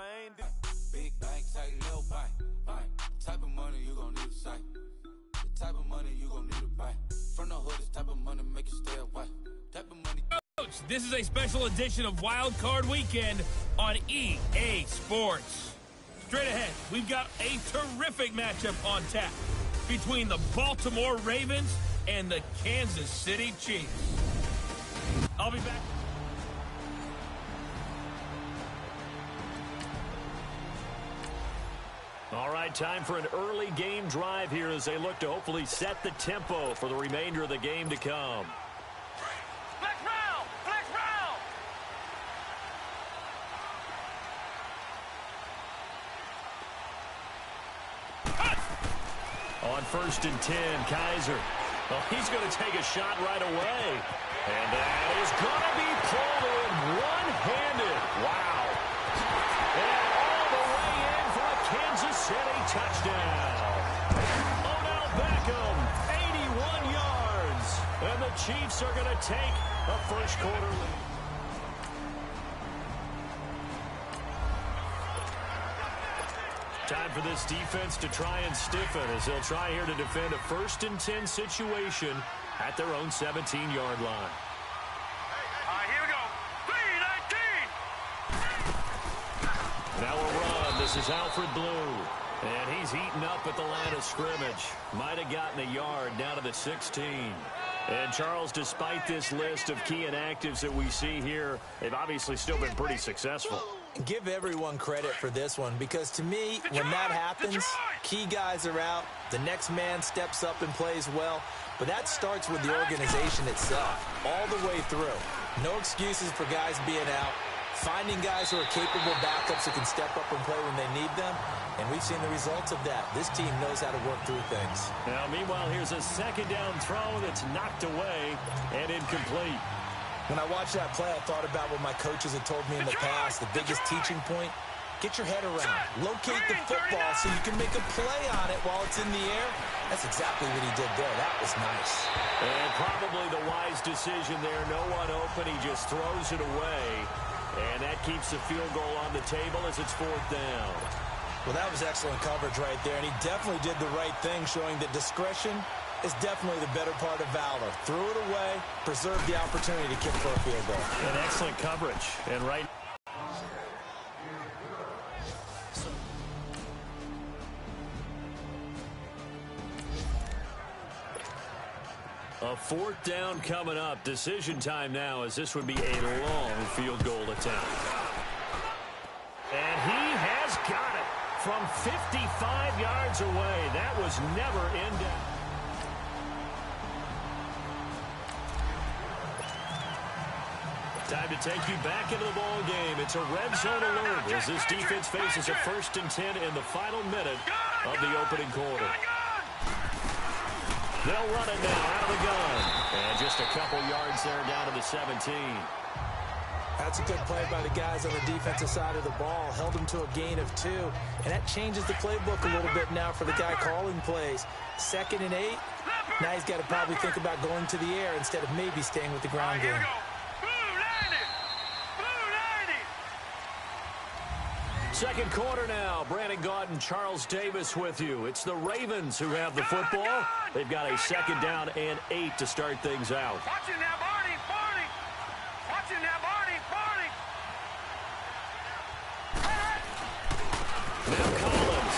I ain't Big bank, take little bank, bank. Type of money you gon' need to say. The type of money you gon' need to buy. From the hood, this type of money make you stay away. Type of money. Coach, this is a special edition of Wild Card Weekend on EA Sports. Straight ahead, we've got a terrific matchup on tap between the Baltimore Ravens and the Kansas City Chiefs. I'll be back. All right, time for an early game drive here as they look to hopefully set the tempo for the remainder of the game to come. Flex round! Flex round! On 1st and 10, Kaiser. Well, he's going to take a shot right away. And that is going to be pulled in one-handed. Wow. And all the way in for a Kansas City touchdown. Odell Beckham, 81 yards. And the Chiefs are going to take a first quarter lead. Time for this defense to try and stiffen as they'll try here to defend a 1st and 10 situation at their own 17-yard line. All right, here we go. 3-19. Now a run. This is Alfred Blue. And he's heating up at the line of scrimmage. Might have gotten a yard down to the 16. And, Charles, despite this list of key inactives that we see here, they've obviously still been pretty successful. Give everyone credit for this one because, to me, when that happens, key guys are out, the next man steps up and plays well, but that starts with the organization itself all the way through. No excuses for guys being out, finding guys who are capable backups who can step up and play when they need them, and we've seen the results of that. This team knows how to work through things. Now, meanwhile, here's a second down throw that's knocked away and incomplete. When I watched that play, I thought about what my coaches had told me in the past. The biggest teaching point, get your head around. Locate the football so you can make a play on it while it's in the air. That's exactly what he did there. That was nice. And probably the wise decision there. No one open. He just throws it away. And that keeps the field goal on the table as it's 4th down. Well, that was excellent coverage right there. And he definitely did the right thing, showing that discretion is definitely the better part of valor. Threw it away, preserved the opportunity to kick for a field goal. An excellent coverage. And right. A 4th down coming up. Decision time now as this would be a long field goal attempt. And he has got it from 55 yards away. That was never in doubt. Time to take you back into the ball game. It's a red zone alert as this defense faces a 1st and 10 in the final minute of the opening quarter. They'll run it now out of the gun. And just a couple yards there down to the 17. That's a good play by the guys on the defensive side of the ball. Held them to a gain of 2. And that changes the playbook a little bit now for the guy calling plays. 2nd and 8. Now he's got to probably think about going to the air instead of maybe staying with the ground game. Second quarter now. Brandon Gaunt and Charles Davis with you. It's the Ravens who have the football. They've got a 2nd down and 8 to start things out. Watching now, Barney, Barney. Watching now, Barney, Barney. Now Collins.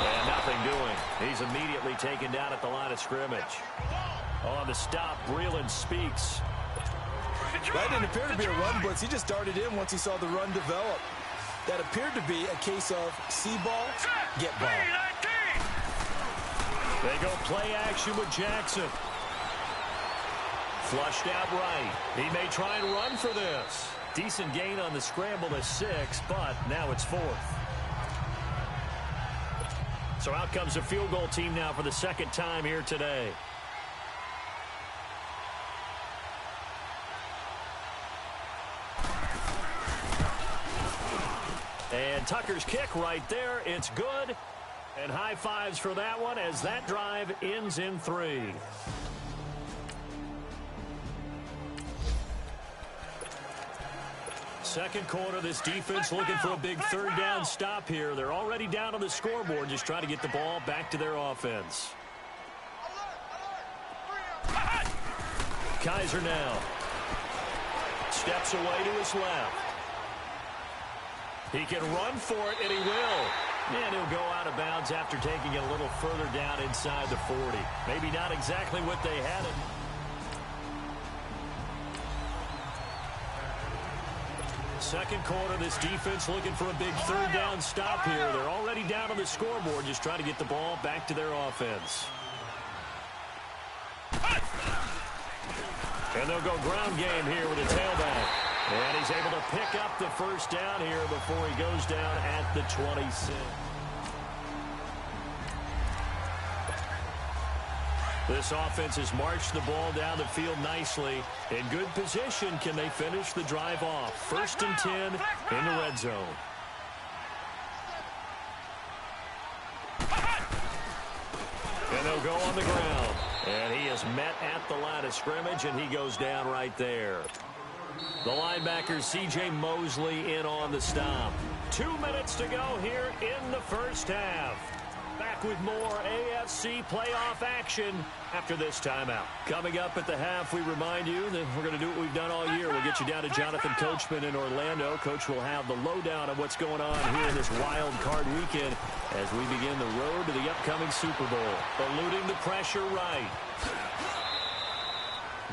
And nothing doing. He's immediately taken down at the line of scrimmage. On the stop, Breeland Speaks. That didn't appear to be a run blitz. He just darted in once he saw the run develop. That appeared to be a case of see ball, get ball. They go play action with Jackson. Flushed out right. He may try and run for this. Decent gain on the scramble to 6, but now it's 4th. So out comes the field goal team now for the 2nd time here today. And Tucker's kick right there. It's good. And high fives for that one as that drive ends in 3. second quarter, this defense looking for a big third down stop here. They're already down on the scoreboard, just trying to get the ball back to their offense. Kaiser now steps away to his left. He can run for it, and he will. And he'll go out of bounds after taking it a little further down inside the 40. Maybe not exactly what they had in. Second quarter, this defense looking for a big third down stop here. They're already down on the scoreboard, just trying to get the ball back to their offense. And they'll go ground game here with a tailback. And he's able to pick up the first down here before he goes down at the 26. This offense has marched the ball down the field nicely. In good position, can they finish the drive off? 1st and 10 in the red zone. And they'll go on the ground. And he is met at the line of scrimmage, and he goes down right there. The linebacker, C.J. Mosley, in on the stop. 2 minutes to go here in the first half. Back with more AFC playoff action after this timeout. Coming up at the half, we remind you that we're going to do what we've done all year. We'll get you down to Jonathan Coachman in Orlando. Coach will have the lowdown of what's going on here in this wild card weekend as we begin the road to the upcoming Super Bowl. Eluding the pressure right.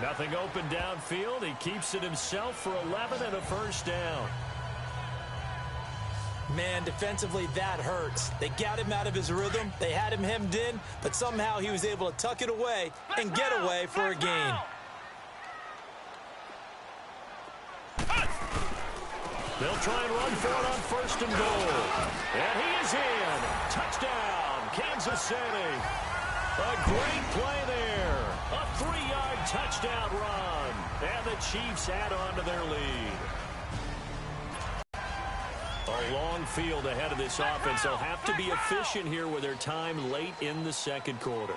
Nothing open downfield. He keeps it himself for 11 and a first down. Man, defensively, that hurts. They got him out of his rhythm. They had him hemmed in, but somehow he was able to tuck it away and get away for a gain. They'll try and run for it on 1st and goal. And he is in. Touchdown, Kansas City. A great play there. A 3-yard touchdown run. And the Chiefs add on to their lead. A long field ahead of this offense. They'll have to be efficient here with their time late in the second quarter.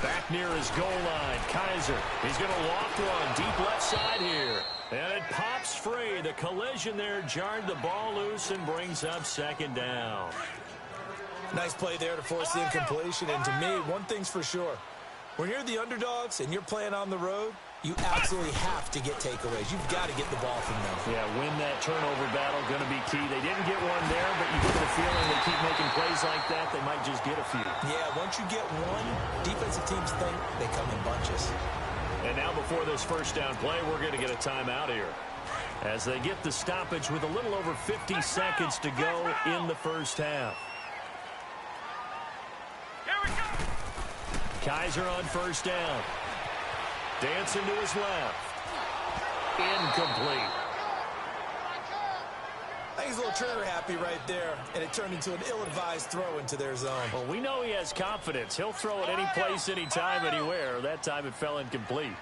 Back near his goal line, Kaiser. He's going to loft one deep left side here. And it pops free. The collision there jarred the ball loose and brings up 2nd down. Nice play there to force the incompletion. And to me, one thing's for sure. When you're the underdogs and you're playing on the road, you absolutely have to get takeaways. You've got to get the ball from them. Yeah, win that turnover battle, going to be key. They didn't get one there, but you get the feeling they keep making plays like that, they might just get a few. Yeah, once you get one, defensive teams think they come in bunches. And now before this first down play, we're going to get a timeout here as they get the stoppage with a little over 50 seconds to go in the first half. Here we go. Kaiser on 1st down. Dancing to his left. Incomplete. I think he's a little trigger happy right there, and it turned into an ill-advised throw into their zone. Well, we know he has confidence. He'll throw it any place, anytime, anywhere. That time it fell incomplete.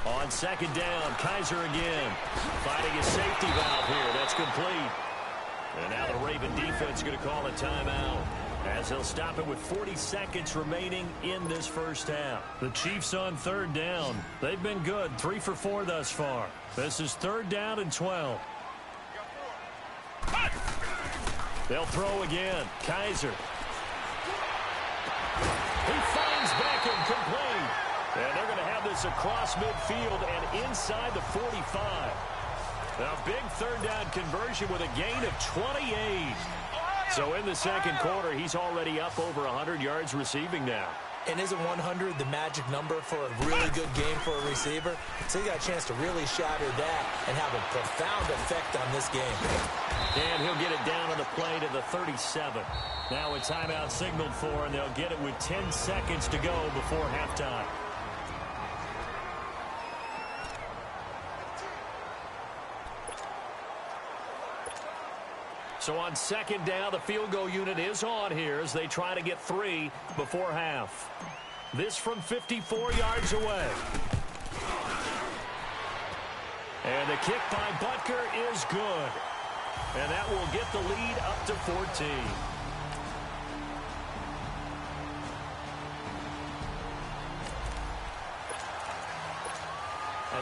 On 2nd down, Kaiser again. Finding a safety valve here. That's complete. And now the Raven defense going to call a timeout as they'll stop it with 40 seconds remaining in this first half. The Chiefs on 3rd down. They've been good, 3 for 4 thus far. This is 3rd down and 12. They'll throw again. Kaiser. He finds Beckham, complete. And they're going to have this across midfield and inside the 45. A big 3rd down conversion with a gain of 28. So in the second quarter, he's already up over 100 yards receiving now. And isn't 100 the magic number for a really good game for a receiver? So he got a chance to really shatter that and have a profound effect on this game. And he'll get it down on the play to the 37. Now a timeout signaled for, and they'll get it with 10 seconds to go before halftime. So on 2nd down, the field goal unit is on here as they try to get 3 before half. This from 54 yards away. And the kick by Butker is good. And that will get the lead up to 14.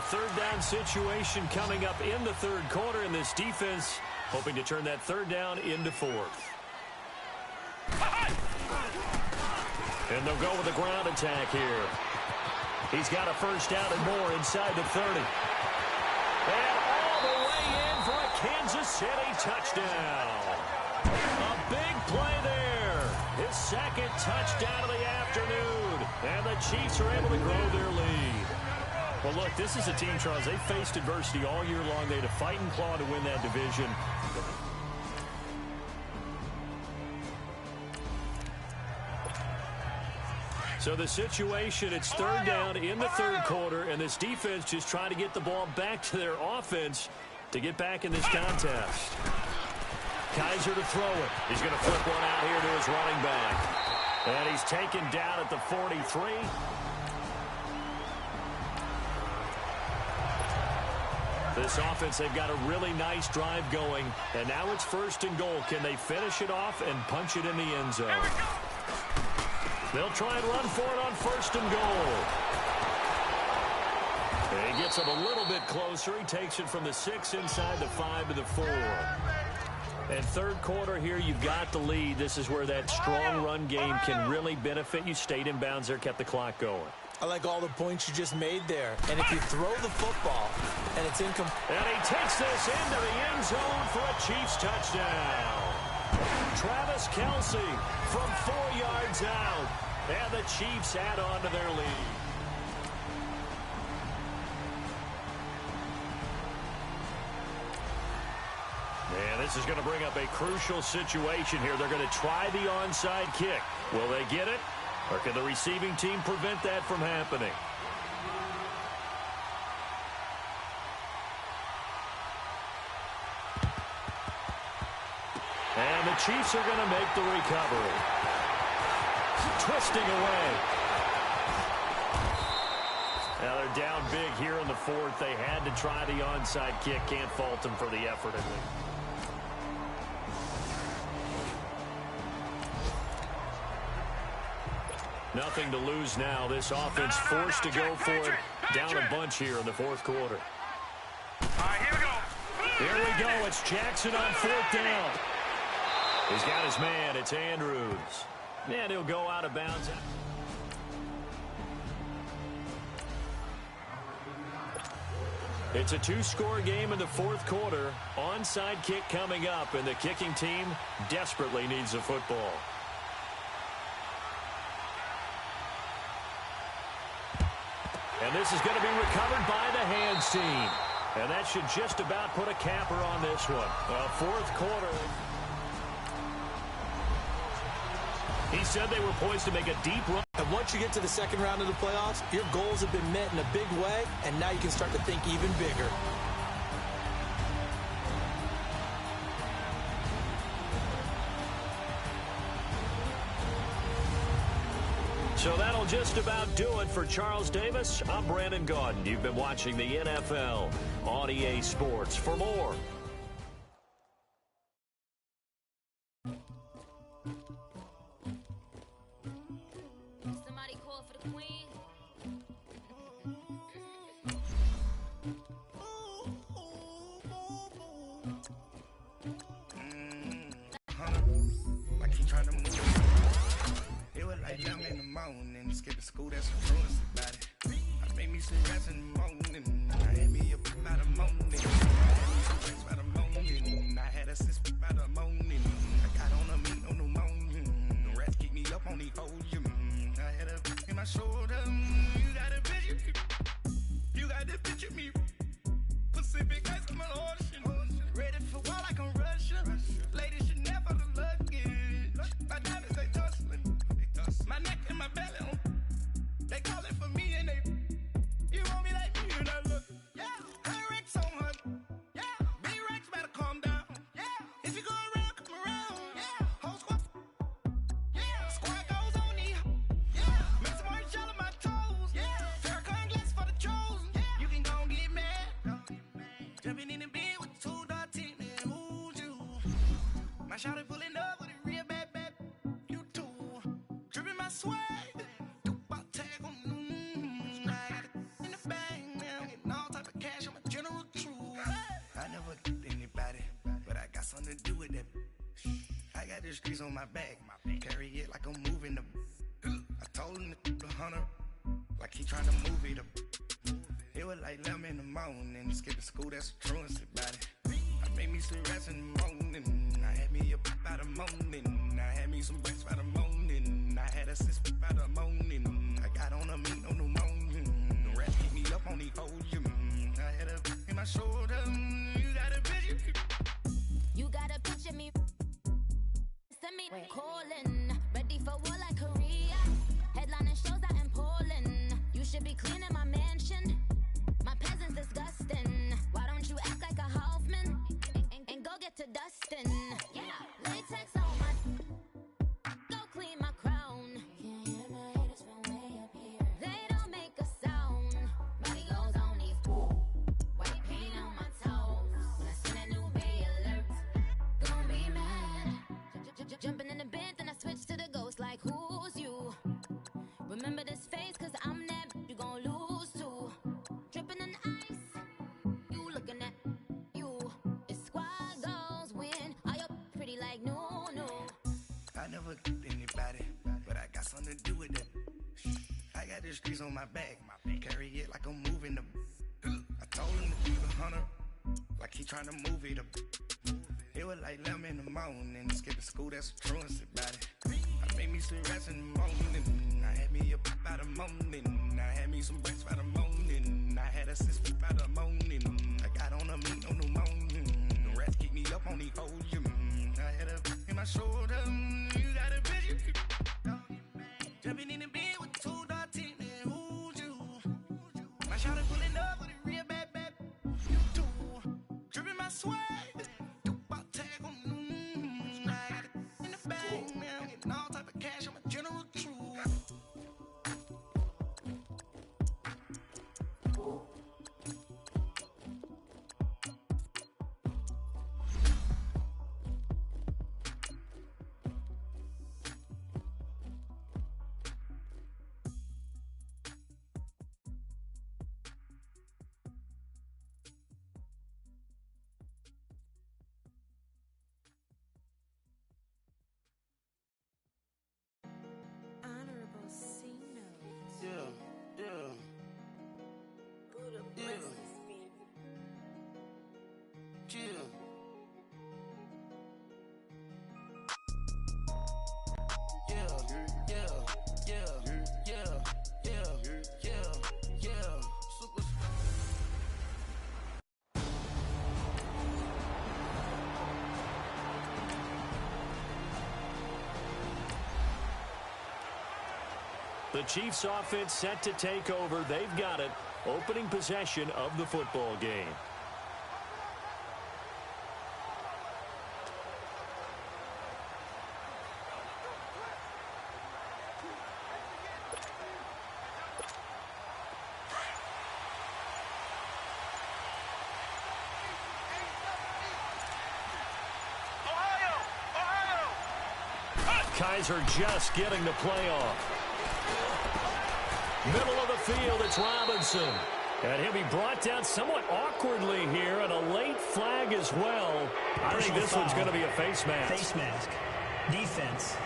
third down situation coming up in the third quarter, and this defense hoping to turn that third down into fourth. And they'll go with a ground attack here. He's got a first down and more inside the 30. And all the way in for a Kansas City touchdown. A big play there. His second touchdown of the afternoon. And the Chiefs are able to grow their lead. Well, look, this is a team, Charles. They faced adversity all year long. They had to fight and claw to win that division. So the situation, it's third down in the third quarter, and this defense just trying to get the ball back to their offense to get back in this contest. Kaiser to throw it. He's going to flip one out here to his running back. And he's taken down at the 43. This offense, they've got a really nice drive going, and now it's first and goal. Can they finish it off and punch it in the end zone? They'll try and run for it on first and goal. And he gets him a little bit closer. He takes it from the 6 inside the 5 to the 4. And third quarter here, you've got the lead. This is where that strong run game can really benefit you. Stayed in bounds there, kept the clock going. I like all the points you just made there. And if you throw the football and it's incomplete. And he takes this into the end zone for a Chiefs touchdown. Travis Kelce from 4 yards out. And the Chiefs add on to their lead. And this is going to bring up a crucial situation here. They're going to try the onside kick. Will they get it? Or can the receiving team prevent that from happening? And the Chiefs are going to make the recovery. Twisting away. Now they're down big here in the fourth. They had to try the onside kick. Can't fault them for the effort of it. Nothing to lose now. This offense forced to go for it. Down a bunch here in the fourth quarter. All right, here we go. Here we go. It's Jackson on fourth down. He's got his man. It's Andrews. And he'll go out of bounds. It's a two-score game in the fourth quarter. Onside kick coming up, and the kicking team desperately needs a football. And this is going to be recovered by the hands team. And that should just about put a capper on this one. Fourth quarter. He said they were poised to make a deep run. And once you get to the second round of the playoffs, your goals have been met in a big way, and now you can start to think even bigger. So that'll just about do it for Charles Davis. I'm Brandon Gaudin. You've been watching the NFL on EA Sports. For more. Somebody call for the queen. Like he trying to move. It was like them in the morning. Skip the school, that's a truest about it. I made me some rats in the morning. I had me up by the morning. I had me some drinks by the morning. I had a sis by the morning. I got on a meat on the morning. The rats keep me up on the ocean. I had a in my shoulder. You got a picture. You got the picture me. Pacific ice on my ocean. Ready for war like I'm Russian. Ladies should never look luggage. My diamonds, they tussling. My neck and my belly. They calling for me and they. You want me like me and I look. Yeah. High Rex on her. Yeah. Big Rex better calm down. Yeah. If you go around, come around. Yeah. Whole squad. Yeah. Squad goes on me. Yeah. Make some orange gel on my toes. Yeah. Farrakhan glass for the chosen. Yeah. You can go and get mad. Jumping in the bed with 2 dark teeth. Man, who's you? My shawty pulling up with a real bad. You too. Dripping my swag. Do about tag on. I got it in the bag now. Getting all type anybody, but I got something to do with that. I got the streets on my back, carry it like I'm moving the. I told him to 100, like he trying to move it up. It was like 11 in the morning, skip to school, that's a truancy about it. I made me some rest in the morning, I had me up by the morning, I had me some breakfast by the morning, I had a six by the morning, I got on a meat on the morning, the rest keep me up on the whole gym, I had a in my shoulder, you got a picture. You got a picture me, send me calling, ready for war like Korea, headlining shows out in Poland, you should be cleaning my mansion. My peasant's disgusting. Why don't you act like a Hoffman and go get to dustin'? Yeah, latex on my. Go clean my crown. Can't hear my haters from way up here. They don't make a sound. Body goes on these. White paint on my toes. When I send a new bay alert, gonna be mad. Jumping in the bed, then I switch to the ghost like who's you? Remember this face, cause I'm that you gon' lose to. Dripping in ice, you looking at you. It's squad goals win. Are you pretty like no? I never did anybody, but I got something to do with it. I got the streets on my back, carry it like I'm moving the. I told him to keep 100, like he trying to move it up. It was like 11 in the morning, skip to school, that's a truancy about it. I made me some rest in the morning, I had me up by the morning, I had me some breakfast by the morning, I had a six by the morning, I got on a meat on the morning, the rest keep me up on the whole gym, I had a in my shoulder, you got a picture. Jumping in the bed with two dark teeth, man, who's you? My shawty pulling up with a real bad, you too, dripping my swag. The Chiefs offense set to take over. They've got it. Opening possession of the football game. Kaiser just getting the play off. Middle of the field, it's Robinson. And he'll be brought down somewhat awkwardly here, and a late flag as well. I think this one's going to be a face mask. Face mask. Defense.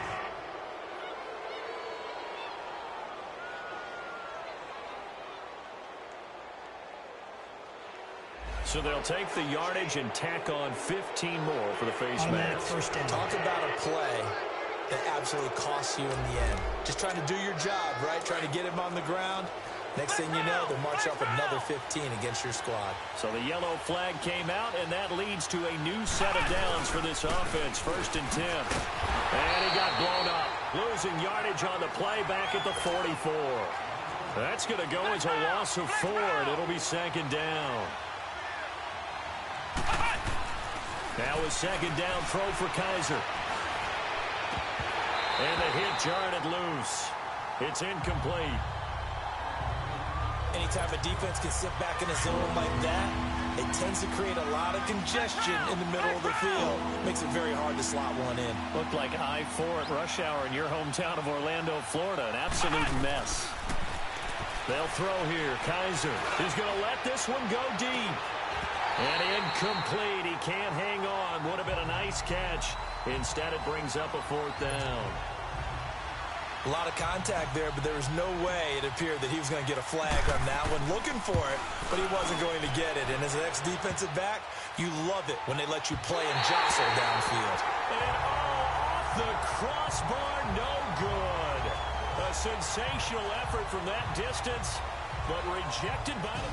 So they'll take the yardage and tack on 15 more for the face mask. First down. Talk about a play that absolutely costs you in the end. Just trying to do your job, right? Trying to get him on the ground. Next thing you know, they'll march up another 15 against your squad. So the yellow flag came out, and that leads to a new set of downs for this offense. 1st and 10. And he got blown up. Losing yardage on the play back at the 44. That's going to go as a loss of 4, and it'll be 2nd down. Now a 2nd down throw for Kaiser. And the hit jarred it loose. It's incomplete. Anytime a defense can sit back in a zone like that, it tends to create a lot of congestion in the middle of the field. Makes it very hard to slot one in. Looked like I-4 at rush hour in your hometown of Orlando, Florida. An absolute mess. They'll throw here. Kaiser is going to let this one go deep. And incomplete. He can't hang on. Would have been a nice catch. Instead, it brings up a 4th down. A lot of contact there, but there was no way it appeared that he was going to get a flag on that one. Looking for it, but he wasn't going to get it. And as an ex-defensive back, you love it when they let you play and jostle downfield. And off the crossbar, no good. A sensational effort from that distance, but rejected by the...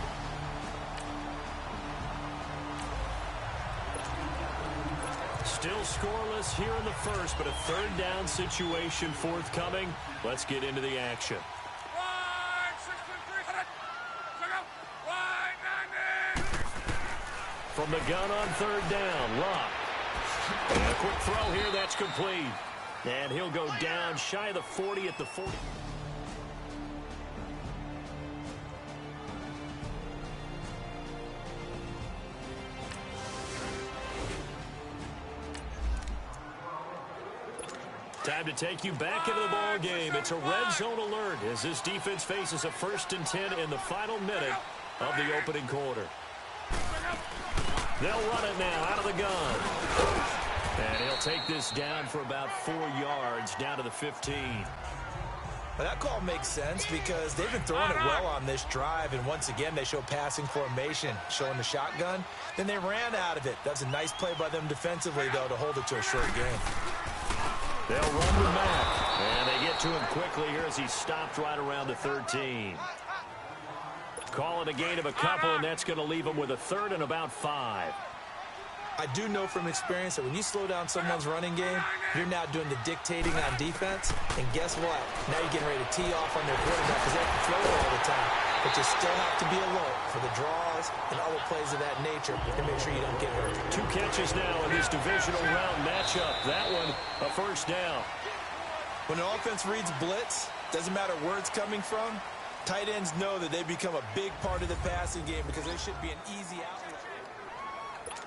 Still scoreless here in the first, but a 3rd down situation forthcoming. Let's get into the action. From the gun on 3rd down, Luck. And a quick throw here, that's complete. And he'll go down shy of the 40 at the 40. Time to take you back into the ball game. It's a red zone alert as this defense faces a 1st and 10 in the final minute of the opening quarter. They'll run it now out of the gun. And he'll take this down for about 4 yards down to the 15. Well, that call makes sense because they've been throwing it well on this drive, and once again they show passing formation, showing the shotgun. Then they ran out of it. That's a nice play by them defensively, though, to hold it to a short game. They'll run with Mack, and they get to him quickly here as he stopped right around the 13. Call it a gain of a couple, and that's going to leave him with a 3rd and about 5. I do know from experience that when you slow down someone's running game, you're now doing the dictating on defense. And guess what? Now you're getting ready to tee off on their quarterback because they have to throw it all the time. But you still have to be alert for the draws and other plays of that nature to make sure you don't get hurt. 2 catches now in this divisional round matchup. That one, a 1st down. When an offense reads blitz, doesn't matter where it's coming from, tight ends know that they become a big part of the passing game because there should be an easy outlet.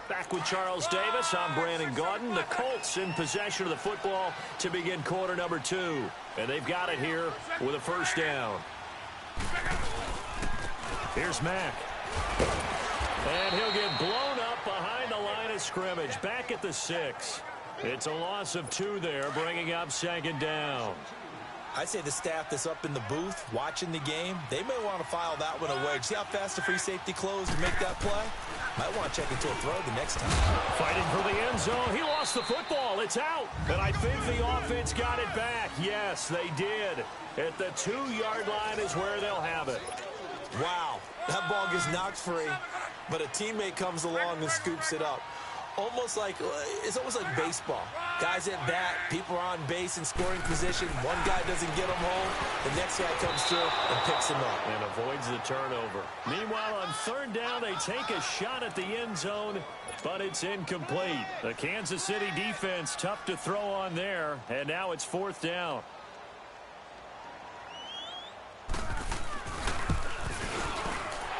Back with Charles Davis, I'm Brandon Gaudin. The Colts in possession of the football to begin quarter number 2. And they've got it here with a 1st down. Here's Mack. And he'll get blown up behind the line of scrimmage. Back at the 6. It's a loss of 2 there, bringing up 2nd down. I'd say the staff that's up in the booth watching the game, they may want to file that one away. See how fast the free safety closed to make that play? Might want to check into a throw the next time. Fighting for the end zone. He lost the football. It's out. And I think the offense got it back. Yes, they did. At the 2-yard line is where they'll have it. Wow, that ball gets knocked free, but a teammate comes along and scoops it up. It's almost like baseball. Guys at bat, people are on base in scoring position. One guy doesn't get him home. The next guy comes through and picks him up. And avoids the turnover. Meanwhile, on 3rd down, they take a shot at the end zone, but it's incomplete. The Kansas City defense, tough to throw on there, and now it's 4th down.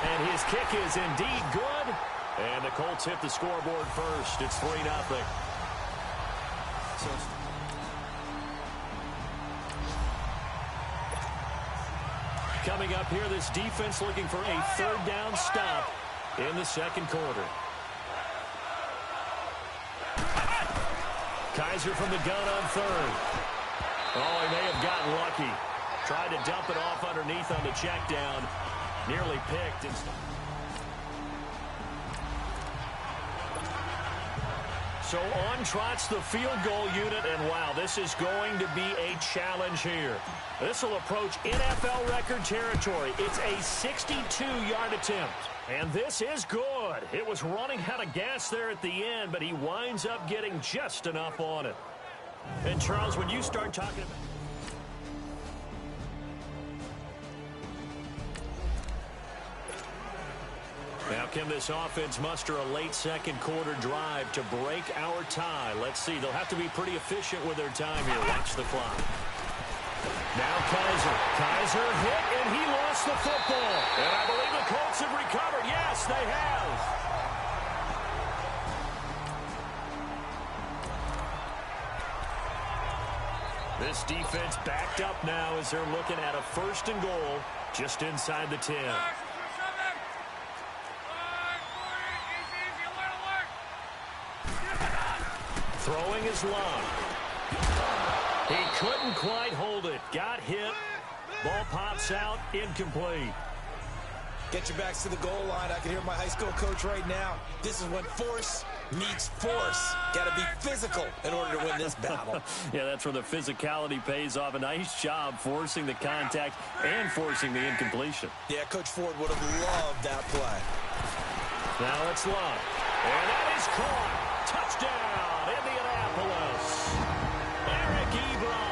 And his kick is indeed good. And the Colts hit the scoreboard first. It's 3-0. Coming up here, this defense looking for a 3rd down stop in the 2nd quarter. Kaiser from the gun on 3rd. Oh, he may have gotten lucky. Tried to dump it off underneath on the check down. Nearly picked. So on trots the field goal unit, and wow, this is going to be a challenge here. This will approach NFL record territory. It's a 62-yard attempt, and this is good. It was running out of gas there at the end, but he winds up getting just enough on it. And Charles, when you start talking about... Now, can this offense muster a late 2nd quarter drive to break our tie? Let's see. They'll have to be pretty efficient with their time here. Watch the clock. Now Kaiser. Kaiser hit, and he lost the football. And I believe the Colts have recovered. Yes, they have. This defense backed up now as they're looking at a 1st and goal just inside the 10. Throwing his long. He couldn't quite hold it. Got hit. Ball pops out. Incomplete. Get your backs to the goal line. I can hear my high school coach right now. This is when force meets force. Got to be physical in order to win this battle. Yeah, that's where the physicality pays off. A nice job forcing the contact and forcing the incompletion. Yeah, Coach Ford would have loved that play. Now it's long. And that is caught. Touchdown, Indianapolis. Eric Ebron.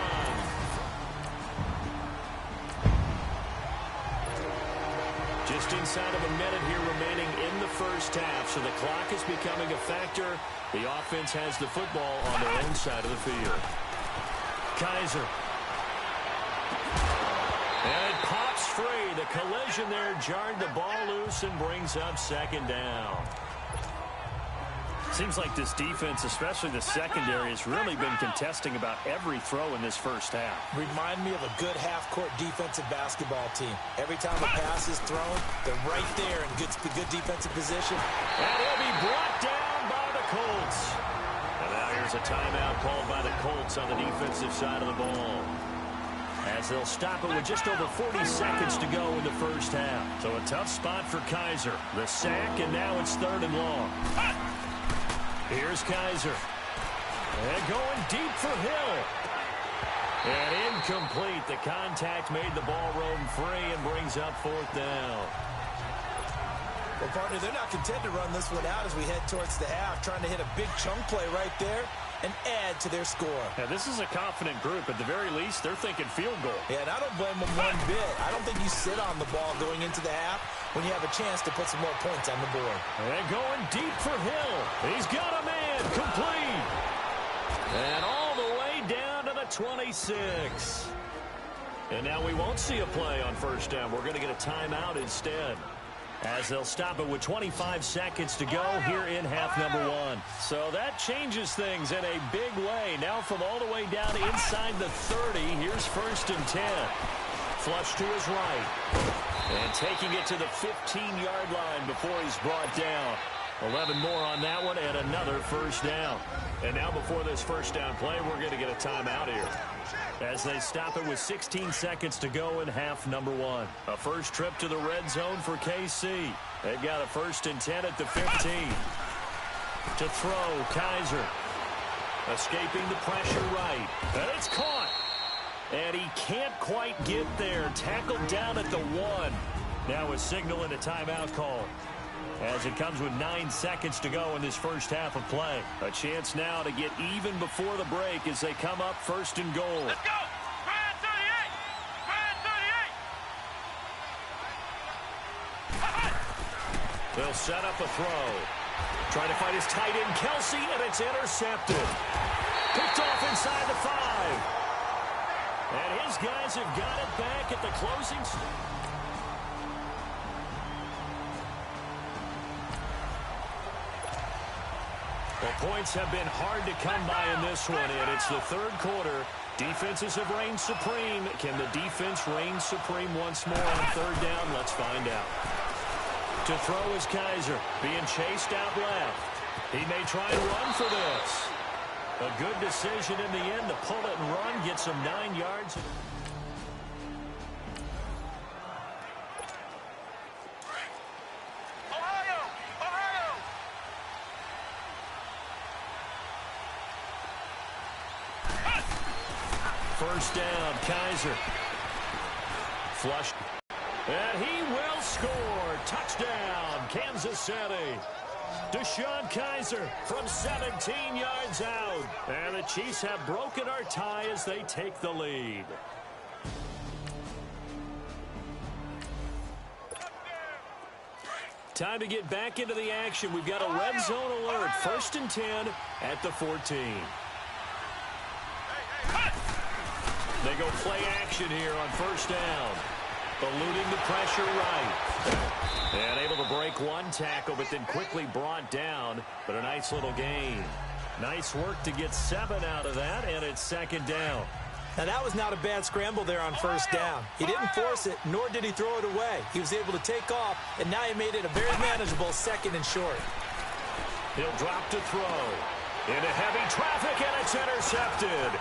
Just inside of a minute here remaining in the first half, so the clock is becoming a factor. The offense has the football on their own side of the field. Kaiser. And it pops free. The collision there jarred the ball loose and brings up second down. Seems like this defense, especially the secondary, has really been contesting about every throw in this first half. Remind me of a good half-court defensive basketball team. Every time a pass is thrown, they're right there in good defensive position. And he'll be brought down by the Colts. And now here's a timeout called by the Colts on the defensive side of the ball, as they'll stop it with just over 40 seconds to go in the first half. So a tough spot for Kaiser. The sack, and now it's 3rd and long. Here's Kaiser. And going deep for Hill. And incomplete. The contact made the ball roam free and brings up 4th down. Well, partner, they're not content to run this one out as we head towards the half, trying to hit a big chunk play right there and add to their score. Yeah, this is a confident group. At the very least, they're thinking field goal. Yeah, and I don't blame them one bit. I don't think you sit on the ball going into the half when you have a chance to put some more points on the board. And going deep for Hill. He's got a man. Complete. And all the way down to the 26. And now we won't see a play on first down. We're going to get a timeout instead, as they'll stop it with 25 seconds to go here in half number 1. So that changes things in a big way. Now from all the way down inside the 30, here's 1st and 10. Flush to his right. And taking it to the 15-yard line before he's brought down. 11 more on that one and another first down. And now before this first down play, we're going to get a timeout here, as they stop it with 16 seconds to go in half number 1. A first trip to the red zone for KC. They've got a 1st and 10 at the 15. To throw, Kaiser. Escaping the pressure right. And it's caught. And he can't quite get there. Tackled down at the 1. Now a signal and a timeout call, as it comes with 9 seconds to go in this first half of play. A chance now to get even before the break as they come up 1st and goal. Let's go! Ryan 38! Ryan 38! They'll set up a throw. Trying to find his tight end, Kelsey, and it's intercepted. Picked off inside the 5. And his guys have got it back at the closing. Well, points have been hard to come by in this one, and it's the 3rd quarter. Defenses have reigned supreme. Can the defense reign supreme once more on 3rd down? Let's find out. To throw is Kaiser, being chased out left. He may try and run for this. A good decision in the end to pull it and run, get some 9 yards. First down, Kaiser. Flush. And he will score. Touchdown, Kansas City. DeShone Kaiser from 17 yards out. And the Chiefs have broken our tie as they take the lead. Time to get back into the action. We've got a red zone alert. 1st and 10 at the 14. They go play action here on 1st down. Eluding the pressure right. And able to break one tackle, but then quickly brought down. But a nice little gain. Nice work to get 7 out of that, and it's 2nd down. Now, that was not a bad scramble there on 1st down. He didn't force it, nor did he throw it away. He was able to take off, and now he made it a very manageable 2nd and short. He'll drop to throw. Into heavy traffic, and it's intercepted.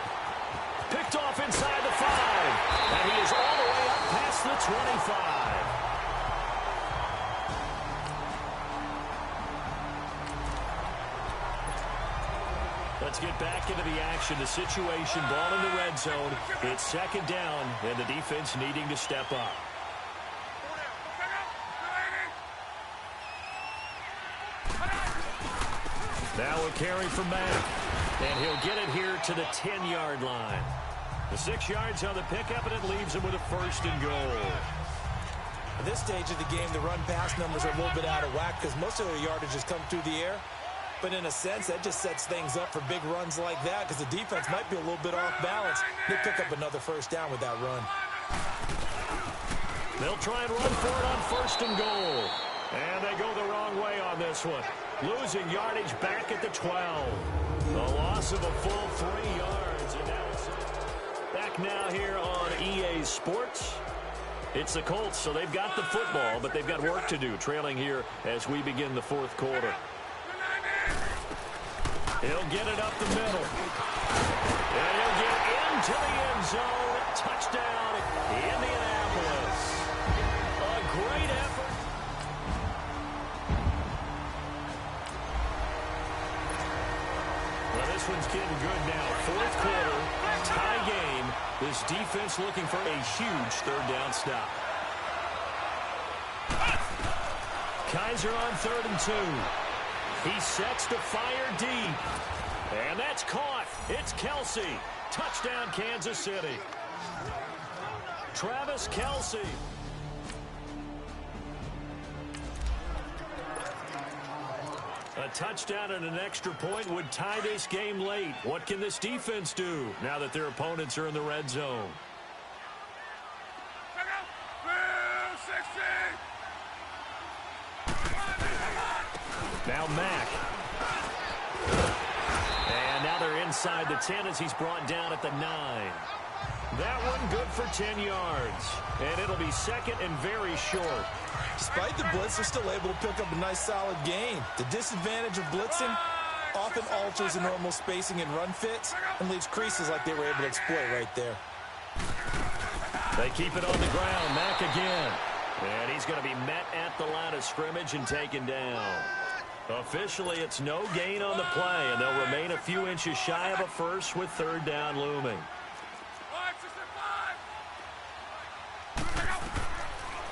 Picked off inside the 5. And he is all the way up past the 25. Let's get back into the action. The situation, ball in the red zone. It's second down, and the defense needing to step up. Now a carry from Mack, and he'll get it here to the 10-yard line. The 6 yards on the pickup, and it leaves him with a first and goal. At this stage of the game, the run-pass numbers are a little bit out of whack because most of their yardage has come through the air. But in a sense, that just sets things up for big runs like that because the defense might be a little bit off balance. They pick up another first down with that run. They'll try and run for it on first and goal. And they go the wrong way on this one. Losing yardage back at the 12. A loss of a full 3 yards. And now it's back now here on EA Sports. It's the Colts, so they've got the football, but they've got work to do, trailing here as we begin the fourth quarter. He'll get it up the middle. And he'll get into the end zone. Touchdown, Indianapolis. A great effort. Well, this one's getting good now. Fourth quarter, tie game. This defense looking for a huge third down stop. Kaiser on 3rd and 2. He sets to fire deep. And that's caught. It's Kelsey. Touchdown, Kansas City. Travis Kelsey. A touchdown and an extra point would tie this game late. What can this defense do now that their opponents are in the red zone? Now Mack. And now they're inside the 10 as he's brought down at the 9. That one good for 10 yards. And it'll be second and very short. Despite the blitz, they're still able to pick up a nice solid gain. The disadvantage of blitzing often alters the normal spacing and run fits and leaves creases like they were able to exploit right there. They keep it on the ground. Mack again. And he's going to be met at the line of scrimmage and taken down. Officially, it's no gain on the play, and they'll remain a few inches shy of a first with third down looming.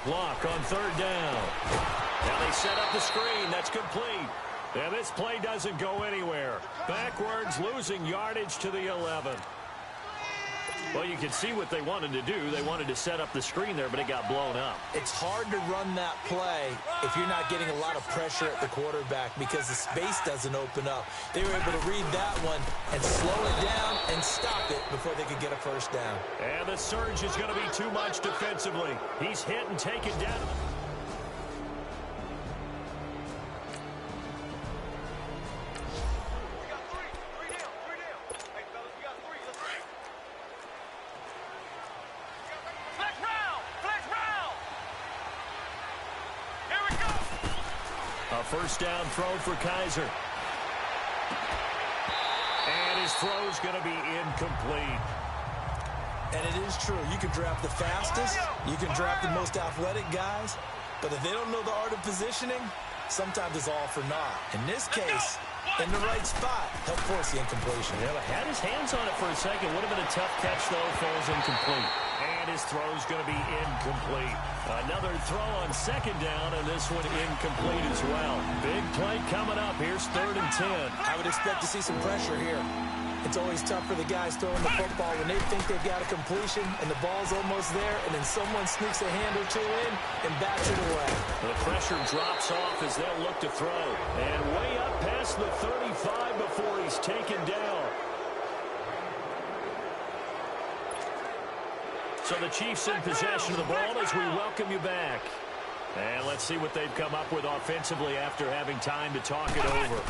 Block on third down. Now they set up the screen. That's complete. And this play doesn't go anywhere. Backwards, losing yardage to the 11. Well, you can see what they wanted to do. They wanted to set up the screen there, but it got blown up. It's hard to run that play if you're not getting a lot of pressure at the quarterback because the space doesn't open up. They were able to read that one and slow it down and stop it before they could get a first down. And the surge is going to be too much defensively. He's hit and taken down. First down throw for Kaiser. And his throw's going to be incomplete. And it is true. You can draft the fastest. You can draft the most athletic guys. But if they don't know the art of positioning, sometimes it's all for naught. In this case, in the right spot, help force the incompletion. Yeah, had his hands on it for a second. Would have been a tough catch, though. Falls incomplete. And his throw's going to be incomplete. Another throw on second down, and this one incomplete as well. Big play coming up. Here's 3rd and 10. I would expect to see some pressure here. It's always tough for the guys throwing the football when they think they've got a completion and the ball's almost there, and then someone sneaks a hand or two in and bats it away. The pressure drops off as they'll look to throw. And way up past the 35 before he's taken down. So the Chiefs in possession of the ball as we welcome you back. And let's see what they've come up with offensively after having time to talk it over.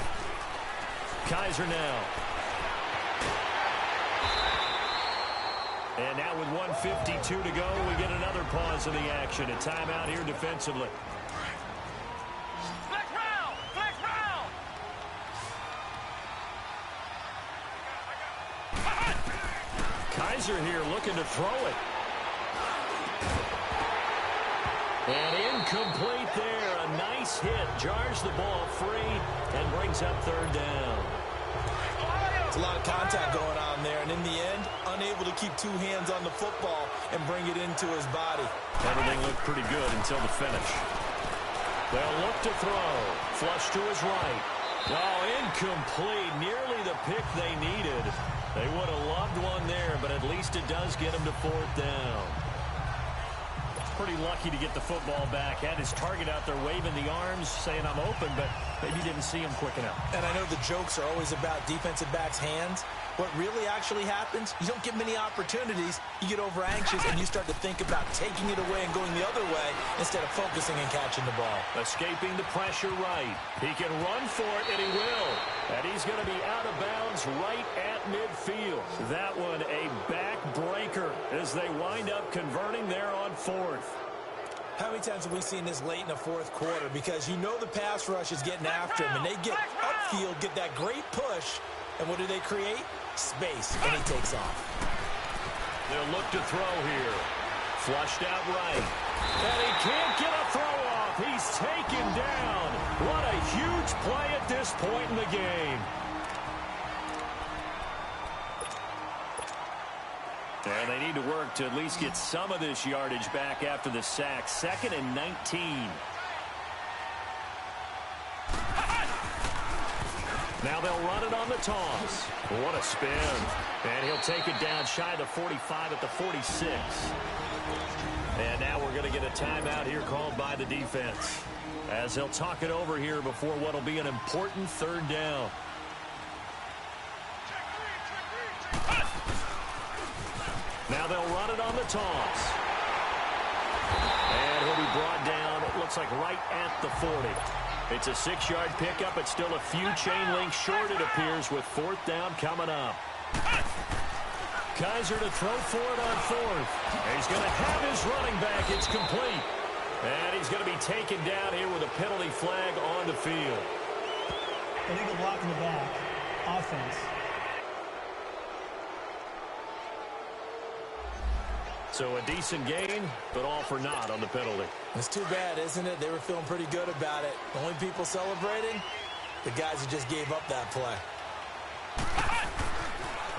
Kaiser now. And now with 1:52 to go, we get another pause in the action. A timeout here defensively. Kaiser here looking to throw it. And incomplete there. A nice hit. Jars the ball free and brings up third down. It's a lot of contact going on there, and in the end, unable to keep two hands on the football and bring it into his body. Everything looked pretty good until the finish. They'll look to throw. Flush to his right. Oh, incomplete. Nearly the pick they needed. They would have loved one there, but at least it does get him to fourth down. Pretty lucky to get the football back. Had his target out there waving the arms, saying I'm open, but maybe didn't see him quick enough. And I know the jokes are always about defensive backs' hands. What really actually happens, you don't get many opportunities. You get over anxious and you start to think about taking it away and going the other way instead of focusing and catching the ball. Escaping the pressure right. He can run for it, and he will. And he's going to be out of bounds right at midfield. That one a backbreaker as they wind up converting there on fourth. How many times have we seen this late in the fourth quarter? Because you know the pass rush is getting after him, and they get upfield, get that great push, and what do they create? Space, and he takes off. They'll look to throw here. Flushed out right. And he can't get a throw off. He's taken down. What a huge play at this point in the game. And they need to work to at least get some of this yardage back after the sack. 2nd and 19. Now they'll run it on the toss. What a spin. And he'll take it down shy of the 45 at the 46. And now we're going to get a timeout here called by the defense, as they'll talk it over here before what will be an important third down. Now they'll run it on the toss. And he'll be brought down, it looks like right at the 40. It's a 6-yard pickup. It's still a few chain links short, it appears, with fourth down coming up. Kaiser to throw for it on fourth. And he's going to have his running back. It's complete. And he's going to be taken down here with a penalty flag on the field. Illegal block in the back. Offense. So a decent gain, but all for naught on the penalty. It's too bad, isn't it? They were feeling pretty good about it. The only people celebrating, the guys who just gave up that play.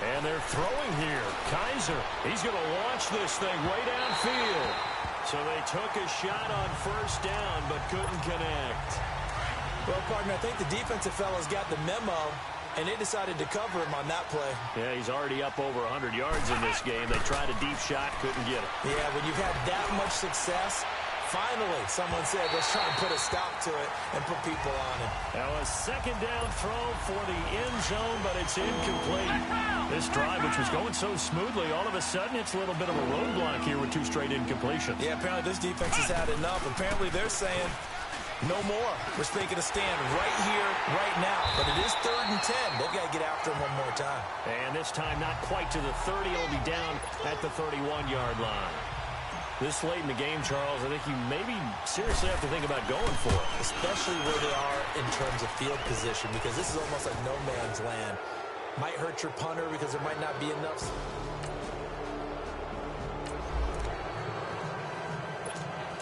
And they're throwing here. Kaiser, he's going to launch this thing way downfield. So they took a shot on first down, but couldn't connect. Well, partner, I think the defensive fellas got the memo, and they decided to cover him on that play. Yeah, he's already up over 100 yards in this game. They tried a deep shot, couldn't get it. Yeah, when you've had that much success, finally someone said, let's try and put a stop to it and put people on it. Now a second down throw for the end zone, but it's incomplete. This drive, which was going so smoothly, all of a sudden it's a little bit of a roadblock here with 2 straight incompletions. Yeah, apparently this defense has had enough. Apparently they're saying, no more. We're taking a stand right here, right now. But it is 3rd and 10. They've got to get after him one more time. And this time not quite to the 30. It'll be down at the 31-yard line. This late in the game, Charles, I think you maybe seriously have to think about going for it. Especially where they are in terms of field position, because this is almost like no man's land. Might hurt your punter because there might not be enough.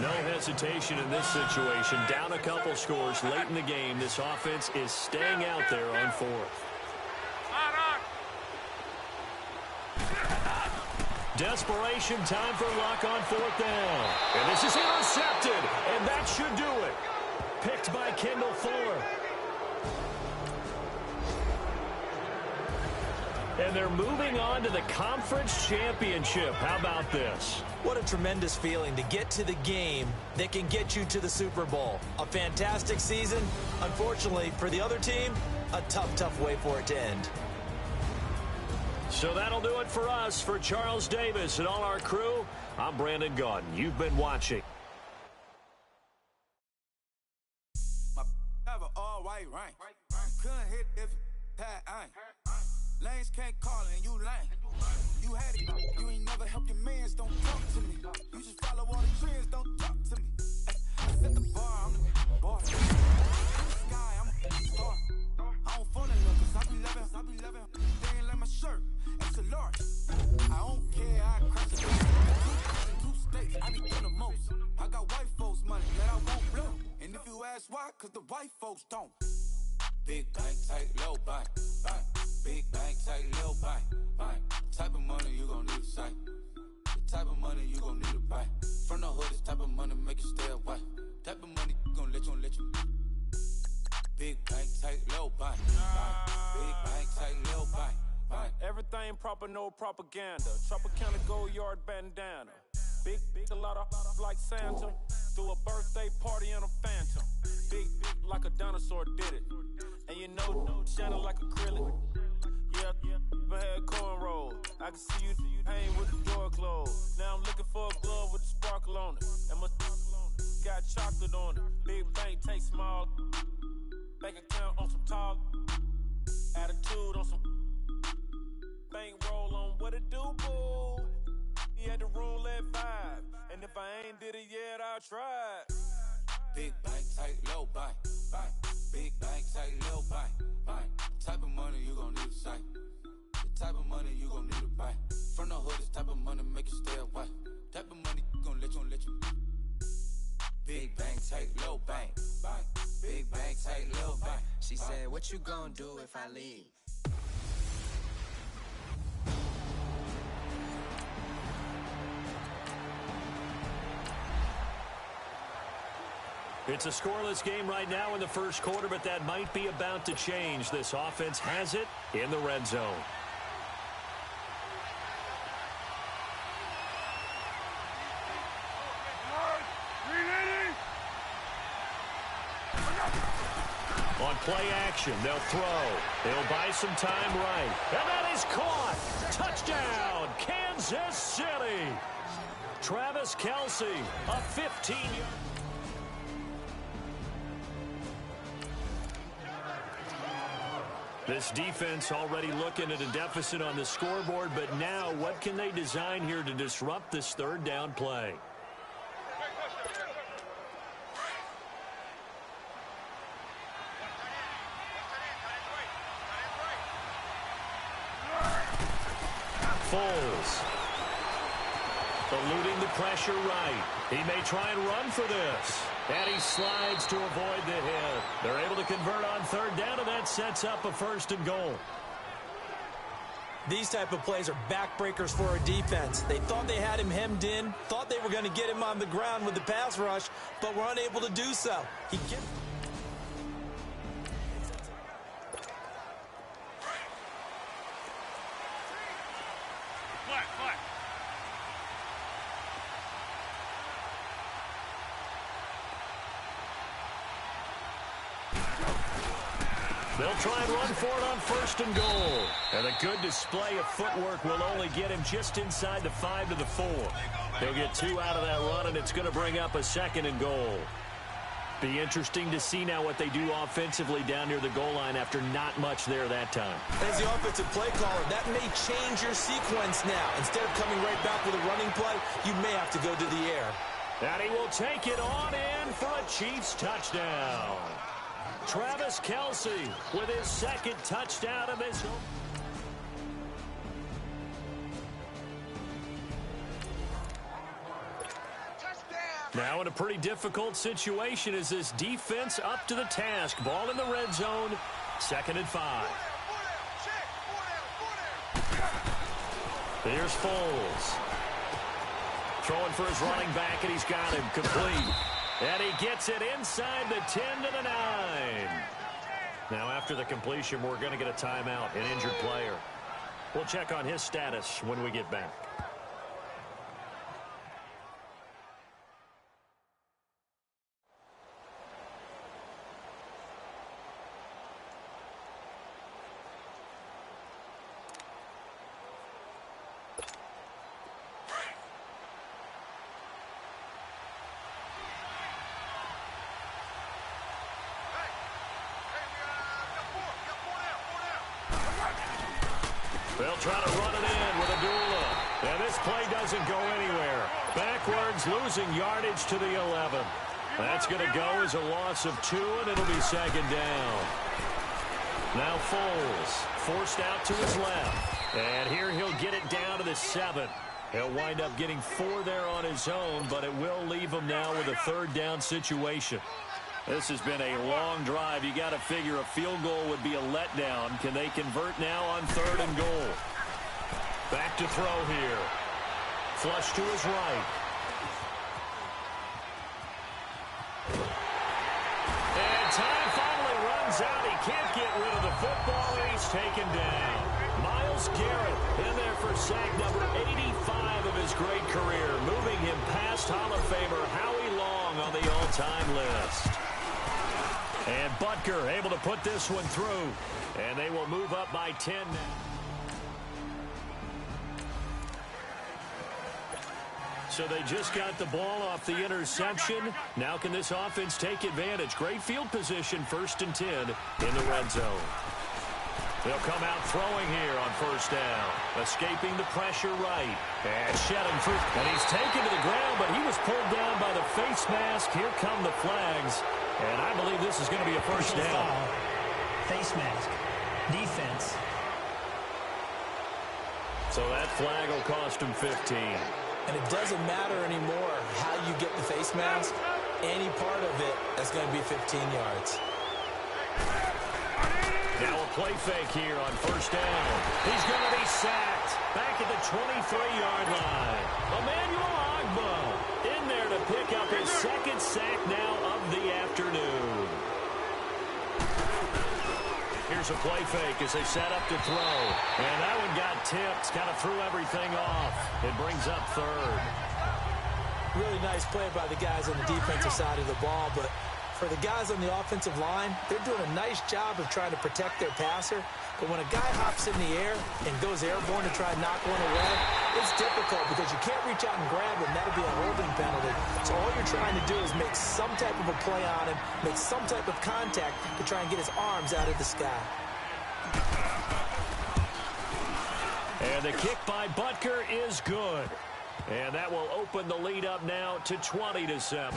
No hesitation in this situation. Down a couple scores late in the game. This offense is staying out there on fourth. Desperation time for Luck on fourth down. And this is intercepted. And that should do it. Picked by Kendall Fuller. And they're moving on to the conference championship. How about this? What a tremendous feeling to get to the game that can get you to the Super Bowl. A fantastic season. Unfortunately, for the other team, a tough way for it to end. So that'll do it for us. For Charles Davis and all our crew, I'm Brandon Gaudin. You've been watching. Couldn't hit if I lanes can't call and you lame. You had it, you ain't never help your mans, don't talk to me. You just follow all the trends, don't talk to me. I set the bar, I'm the bar. Sky, I'm a star. I don't fall in love, cause I be loving, they ain't like my shirt, it's a large. I don't folks don't. Big bank, tight, low bank, bank. Big bank, tight, low bank, bank. Type of money you gon' need to sight. The type of money you gon' need to buy. From the hood, this type of money make you stay away. Type of money gon' let you. Big bank, tight, low bank, bank. Big bank, tight, low bank, bank. Everything proper, no propaganda. Tropicana Gold Yard bandana. Big, a lot of like Santa. Threw a birthday party in a phantom. Big, like a dinosaur did it. And you know, shining like acrylic. Yeah, I had cornrows. I can see you hang with the door closed. Now I'm looking for a glove with a sparkle on it. And my got chocolate on it. Big bank, take small. Bank account on some tall. Attitude on some. Bank roll on what it do, boo. He had the roulette vibe. And if I ain't did it yet, I'll try. Big bank, tight, low bank, bank. Big bank, tight, low bank, bank. Type of money you gon' need to sight. The type of money you gon' need to buy. From the hood, this type of money make you stay away. Type of money gon' let you. Big bank, tight, low bank, bank. Big bank, tight, low bank. She said, what you gon' do if I leave? It's a scoreless game right now in the first quarter, but that might be about to change. This offense has it in the red zone. On play action, they'll throw. They'll buy some time right. And that is caught. Touchdown, Kansas City. Travis Kelce, a 15-yard. This defense already looking at a deficit on the scoreboard, but now what can they design here to disrupt this third down play? Foles. Eluding the pressure right. He may try and run for this. And he slides to avoid the hit. They're able to convert on third down, and that sets up a 1st and goal. These type of plays are backbreakers for a defense. They thought they had him hemmed in, thought they were going to get him on the ground with the pass rush, but were unable to do so. He gets... They'll try and run for it on 1st and goal. And a good display of footwork will only get him just inside the 5 to the 4. He'll get 2 out of that run, and it's going to bring up a 2nd and goal. Be interesting to see now what they do offensively down near the goal line after not much there that time. As the offensive play caller, that may change your sequence now. Instead of coming right back with a running play, you may have to go to the air. And he will take it on in for a Chiefs touchdown. Travis Kelce with his 2nd touchdown of this. Now in a pretty difficult situation as this defense up to the task. Ball in the red zone, 2nd and 5. Here's Foles. Throwing for his running back, and he's got him complete. And he gets it inside the 10 to the 9. Now after the completion, we're going to get a timeout, an injured player. We'll check on his status when we get back. They'll try to run it in with Abdullah. And this play doesn't go anywhere. Backwards, losing yardage to the 11. That's going to go as a loss of 2, and it'll be 2nd down. Now Foles forced out to his left. And here he'll get it down to the 7. He'll wind up getting 4 there on his own, but it will leave him now with a 3rd down situation. This has been a long drive. You got to figure a field goal would be a letdown. Can they convert now on 3rd and goal? Back to throw here. Flush to his right. And time finally runs out. He can't get rid of the football, and he's taken down. Myles Garrett in there for sack number 85 of his great career, moving him past Hall of Famer Howie Long on the all-time list. And Butker able to put this one through, and they will move up by 10 now. So they just got the ball off the interception. Now can this offense take advantage? Great field position, 1st and 10 in the red zone. They'll come out throwing here on 1st down. Escaping the pressure right. And shedding through. And he's taken to the ground, but he was pulled down by the face mask. Here come the flags. And I believe this is going to be a 1st down. Foul. Face mask. Defense. So that flag will cost him 15. And it doesn't matter anymore how you get the face mask. Any part of it, that's going to be 15 yards. Now a play fake here on 1st down. He's going to be sacked back at the 23-yard line. Emmanuel Agba in there to pick up his 2nd sack now of the afternoon. Here's a play fake as they set up to throw. And that one got tipped. Kind of threw everything off. It brings up 3rd. Really nice play by the guys on the defensive side of the ball, but for the guys on the offensive line, they're doing a nice job of trying to protect their passer. But when a guy hops in the air and goes airborne to try and knock one away, it's difficult because you can't reach out and grab him. That'll be a holding penalty. So all you're trying to do is make some type of a play on him, make some type of contact to try and get his arms out of the sky. And the kick by Butker is good. And that will open the lead up now to 20-7.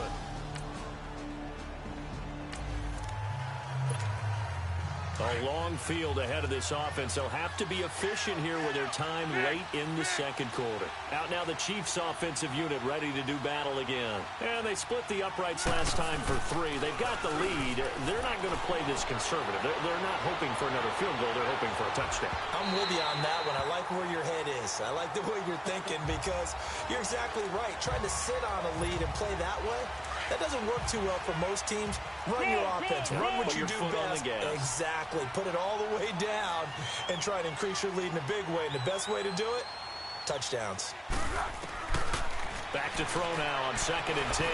A long field ahead of this offense. They'll have to be efficient here with their time late in the 2nd quarter. Out now the Chiefs offensive unit ready to do battle again. And they split the uprights last time for 3. They've got the lead. They're not going to play this conservative. They're not hoping for another field goal. They're hoping for a touchdown. I'm with you on that one. I like where your head is. I like the way you're thinking because you're exactly right. Trying to sit on a lead and play that way, that doesn't work too well for most teams. Run your offense. Run what you do best. Exactly. Put it all the way down and try to increase your lead in a big way. And the best way to do it, touchdowns. Back to throw now on 2nd and 10.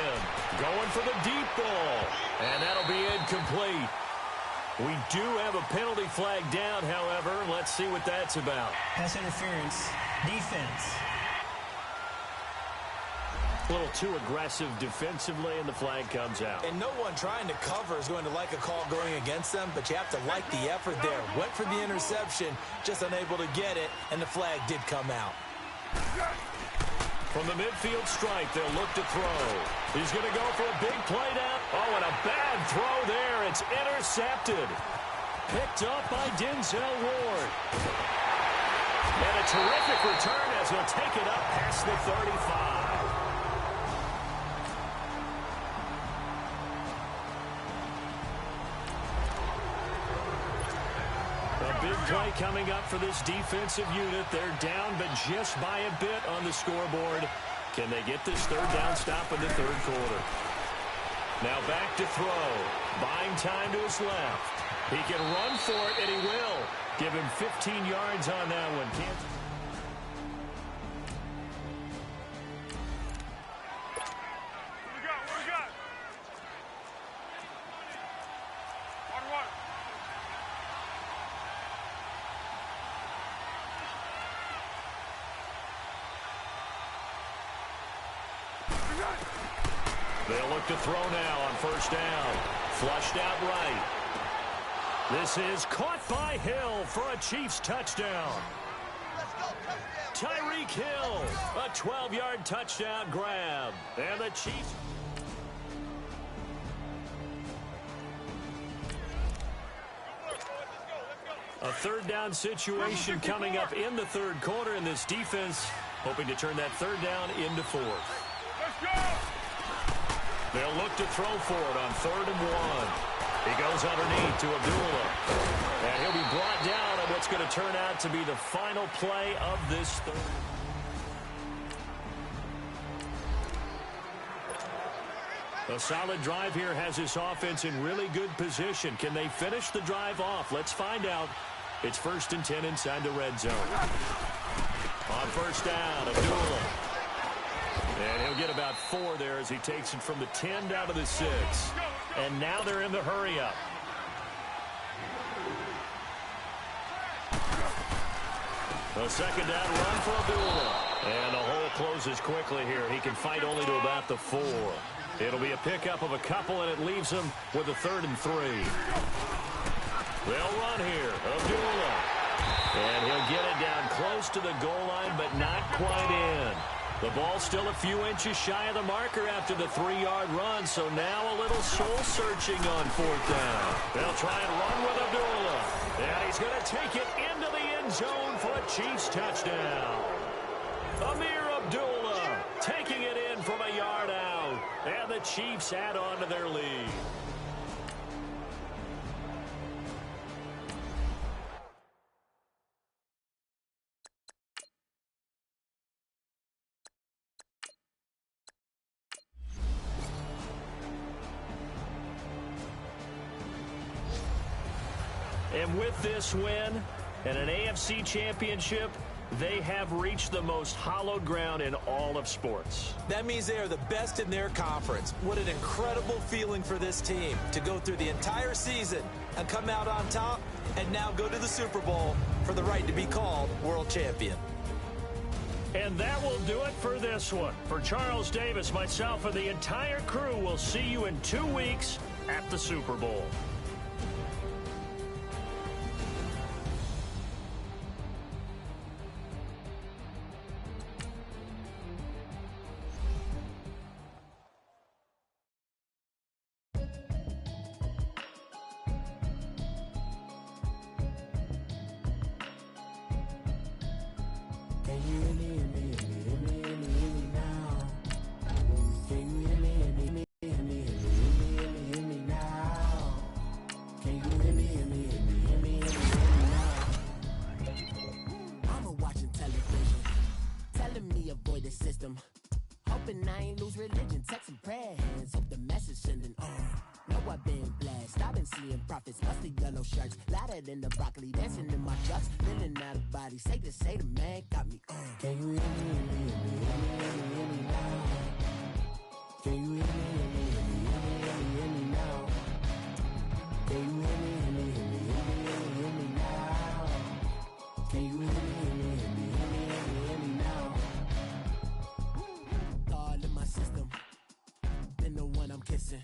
Going for the deep ball. And that'll be incomplete. We do have a penalty flag down, however. Let's see what that's about. Pass interference. Defense. A little too aggressive defensively, and the flag comes out. And no one trying to cover is going to like a call going against them, but you have to like the effort there. Went for the interception, just unable to get it, and the flag did come out. From the midfield stripe, they'll look to throw. He's going to go for a big play down. Oh, and a bad throw there. It's intercepted. Picked up by Denzel Ward. And a terrific return as he'll take it up past the 35. Big play coming up for this defensive unit. They're down, but just by a bit on the scoreboard. Can they get this 3rd down stop in the 3rd quarter? Now back to throw. Buying time to his left. He can run for it, and he will. Give him 15 yards on that one. Kansas. They'll look to throw now on 1st down. Flushed out right. This is caught by Hill for a Chiefs touchdown. Tyreek Hill, a 12-yard touchdown grab. And the Chiefs... A 3rd down situation coming up in the 3rd quarter, and this defense hoping to turn that 3rd down into 4th. Let's go! They'll look to throw for it on 3rd and 1. He goes underneath to Abdullah. And he'll be brought down on what's going to turn out to be the final play of this third. A solid drive here has this offense in really good position. Can they finish the drive off? Let's find out. It's 1st and 10 inside the red zone. On 1st down, Abdullah. And he'll get about 4 there as he takes it from the 10 down to the 6. And now they're in the hurry-up. A 2nd down run for Abdullah. And the hole closes quickly here. He can fight only to about the 4. It'll be a pickup of a couple, and it leaves him with a 3rd and 3. They'll run here. Abdullah. And he'll get it down close to the goal line, but not quite in. The ball's still a few inches shy of the marker after the 3-yard run, so now a little soul-searching on 4th down. They'll try and run with Abdullah. And he's going to take it into the end zone for a Chiefs touchdown. Amir Abdullah taking it in from a yard out. And the Chiefs add on to their lead. And with this win and an AFC championship, they have reached the most hallowed ground in all of sports. That means they are the best in their conference. What an incredible feeling for this team to go through the entire season and come out on top and now go to the Super Bowl for the right to be called world champion. And that will do it for this one. For Charles Davis, myself, and the entire crew, we'll see you in 2 weeks at the Super Bowl. In the broccoli, dancing in my trucks, feeling out of body. Say the man got me on. Can you hear me, hear me now? Can you hear me now? Can you hear me now? Can you hear me now? All in my system, then the one I'm kissing.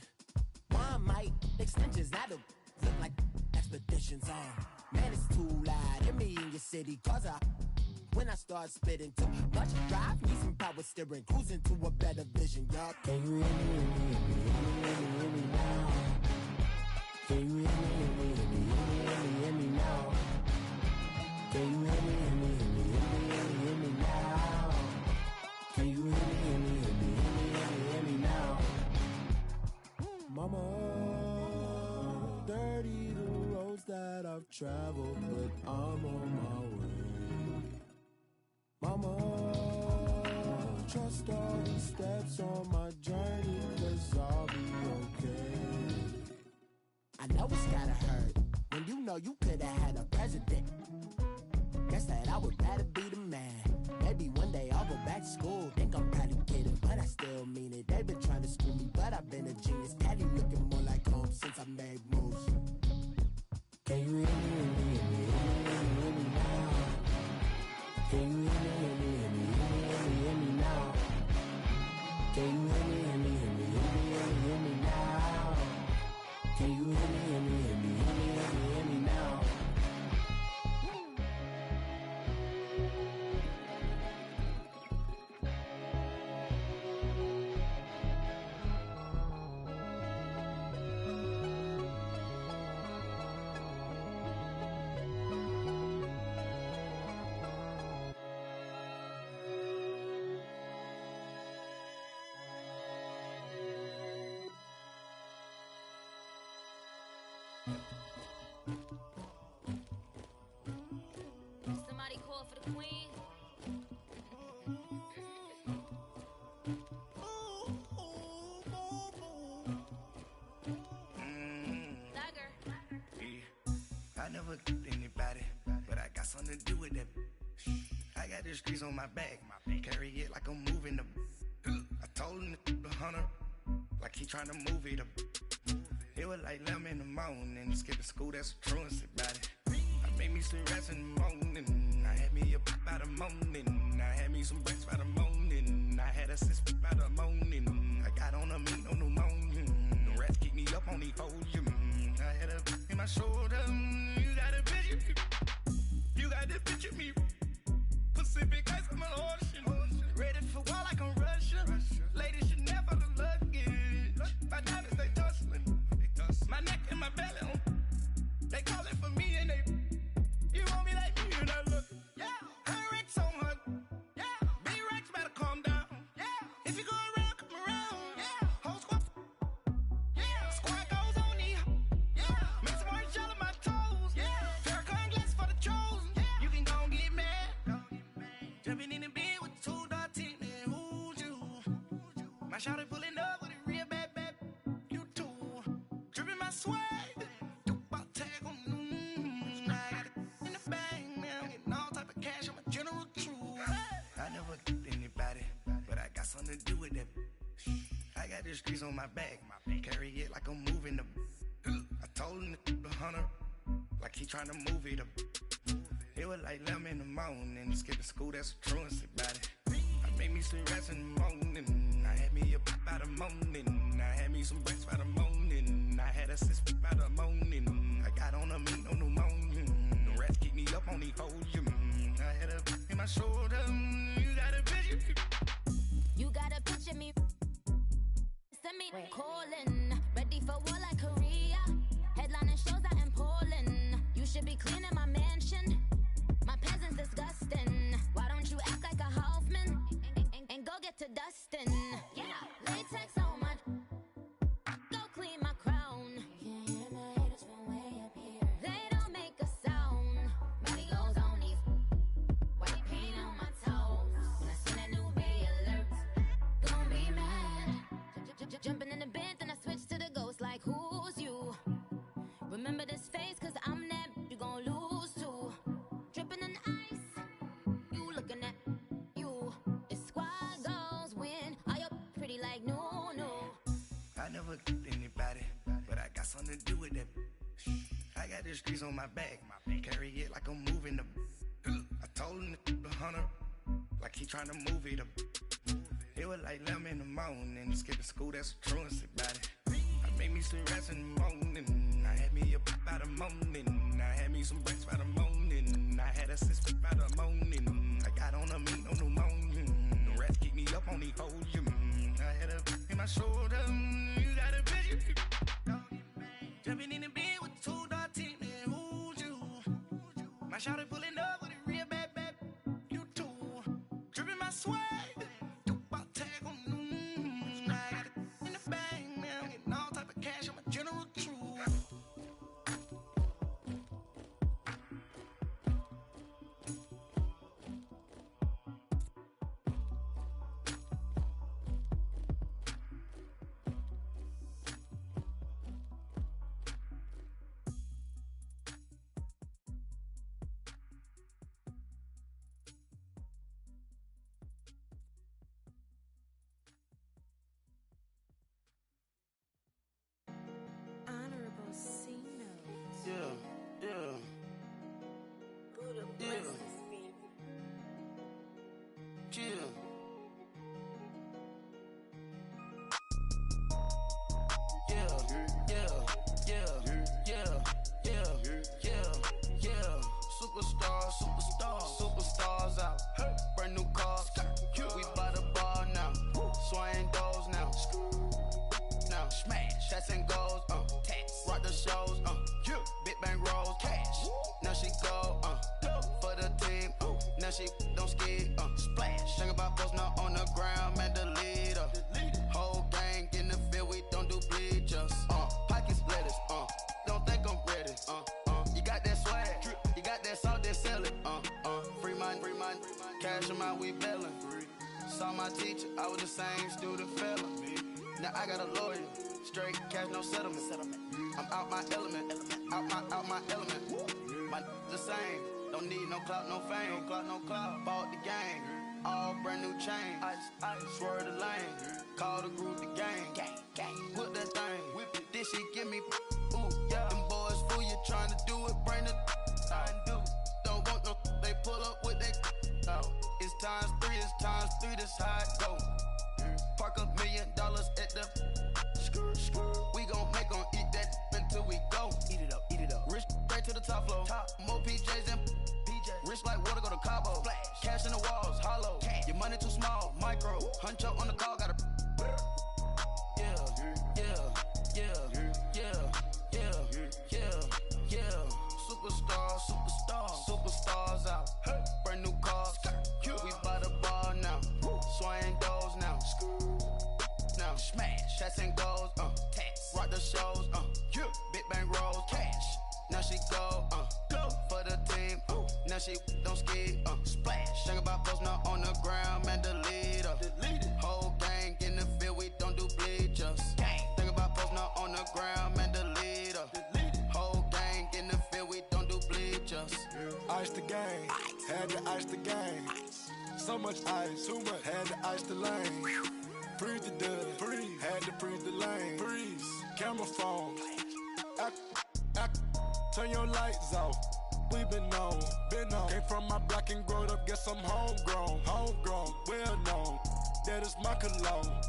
One mic extensions that'll look like expeditions on. Man, it's too loud. Hear me in your city, cause when I start spitting too much drive, need some power steering, cruising to a better vision, y'all. Can you hear me now? Can you hear me now? Can you hear me now? Can you hear me now? Mama, dirty the roads that I've traveled, but I'm on my way. Mama, trust all the steps on my journey, 'cause I'll be okay. I know it's gotta hurt when you know you could've had a president. Guess that I would rather be the man. Maybe one day I'll go back to school. Think I'm probably kidding, but I still mean it. They've been trying to screw me, but I've been a genius. Daddy looking more like home since I made moves. Can you hear me now? Can you hear me now? Can you hear me now? Can you hear me now? Somebody call for the queen. I never killed anybody, but I got something to do with that. I got the streets on my back, carry it like I'm moving the. I told him the hunter, like he trying to move it up. It was like 11 in the morning, skipping school, that's a truancy about it. I made me some rats in the morning, I had me a pop by the morning, I had me some breaks by the morning, I had a sis by the morning, I got on a meat on the morning, the rats keep me up on the podium, I had a in my shoulder, you got a bitch, you got the bitch of me, Pacific ice, I'm an ocean, ready for war like I'm Russia, ladies should never look luggage, my diamonds they tussling, my neck and my belly on, they calling for me and they, you want me like me and I look, yeah, her Rex on her, yeah, B-Rex better calm down, yeah, if you go around, come around, yeah, whole squad, yeah, squad goes on the, yeah, make some orange gel on my toes, yeah, Farrakhan glass for the chosen, yeah, you can go and get mad, jumping in the bed with 2 dark teeth, man, who's you, my shawty pulling up with a real bad, you too, dripping my swag, something to do with that. I got the streets on my back, carry it like I'm moving the. I told him the hunter, like he trying to move it up. It was like 11 in the morning, skipping school, that's a truancy about it. I made me some rats in the morning, I had me a pop by the morning, I had me some breaks by the morning, I had a sis by the morning, I got on a meat on the morning, the rats keep me up on the podium, I had a in my shoulder, you got a bitch. You gotta picture me. Send me calling. Ready for war like Korea. Headlining shows out in Poland. You should be cleaning my mansion. My peasants disgusting. Why don't you act like a Hoffman? And go get to dustin'. Yeah, latex on my. Go clean my crown. You can hear my haters from way up here. They don't make a sound. Body goes on these. White paint on my toes. When I see that new bay alert. Don't be mad. Jumping in the bed, then I switch to the ghost like who's you? Remember this face, cause I'm that you gon' lose too. Dripping in ice, you looking at you. It's squad goals win. Are you pretty like no? I never killed anybody, but I got something to do with that. I got the streets on my back, carry it like I'm moving the. I told him the hunter, like he trying to move it up. It was like 11 in the morning, skipping school, that's a truancy about it. I made me some rats in the morning, I had me a pop by the morning, I had me some breaks by the morning, I had a sis by the morning, I got on a meat on the morning, the rats keep me up on the podium, I had a in my shoulder, you got a bitch, jumping in the bed with 2 dark teeth, man, who's you? My shawty pulling up with a real bad, you too, dripping my swag. Superstars out. Brand new cars. We by the bar now. Swaying doors now. Now smash. Shots and goals. Tax. Rock the shows. Big bang rolls. Cash. Now she go. For the team. Now she don't ski. Splash. Think about post now on the ground. Man, the leader. Whole gang in the field. We don't do bleachers. Pockets splitters. Don't think I'm ready. my cash amount, we bailin'. Saw my teacher, I was the same student failing. Now I got a lawyer, straight cash, no settlement. I'm out my element, out my element. My the same, don't need no clout, no fame. No clout, bought the game, all brand new chain. I swerve the lane, call the group the gang. Whip that thing, whip it, this shit give me ooh, yeah. Them boys fool you trying to do it, bring the don't want no, they pull up with they It's times three, this how it go. Park $1 million at the we gon' make 'em eat that until we go. Eat it up. Rich straight to the top floor. More PJs and rich like water, go to Cabo. Splash. Cash in the walls, hollow. Cash. Your money too small, micro. Hunch up on the call, gotta Superstars out. Hey. Brand new cars. We by the bar now. Swaying doors now. Now smash. Shots and goals. Tax. Rock the shows. Big bang rolls. Cash. Now she go. Go for the team. Now she don't ski. Splash. Think about posting up on the ground, man. Delete her. Whole gang in the field. We don't do bleachers. Think about posting up on the ground, man. Delete her. Whole gang in the field. We don't do bleachers. Ice the game, had to ice the game. So much ice, too much, had to ice the lane. Freeze the dud, freeze, had to freeze the lane. Freeze, camera phone. Turn your lights off. We been on. Came from my block and growed up, guess I'm homegrown, well known. That is my cologne.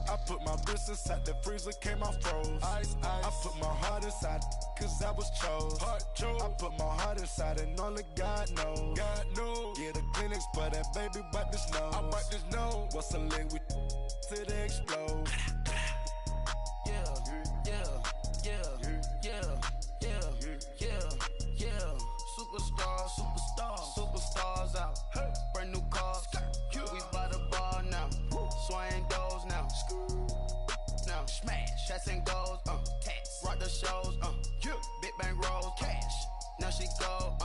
I put my wrist inside the freezer, came out froze. Ice. I put my heart inside, cause I was chose. I put my heart inside and only God knows. Yeah, the clinics, but that baby wipe this nose. I wipe this nose. What's a link with till they explode? Superstars out. Hey. Brand new cars. We by the bar now. Swaying doors now. Now smash. Shots and goals. Tax. Rock the shows. Big bang rolls. Cash. Now she go.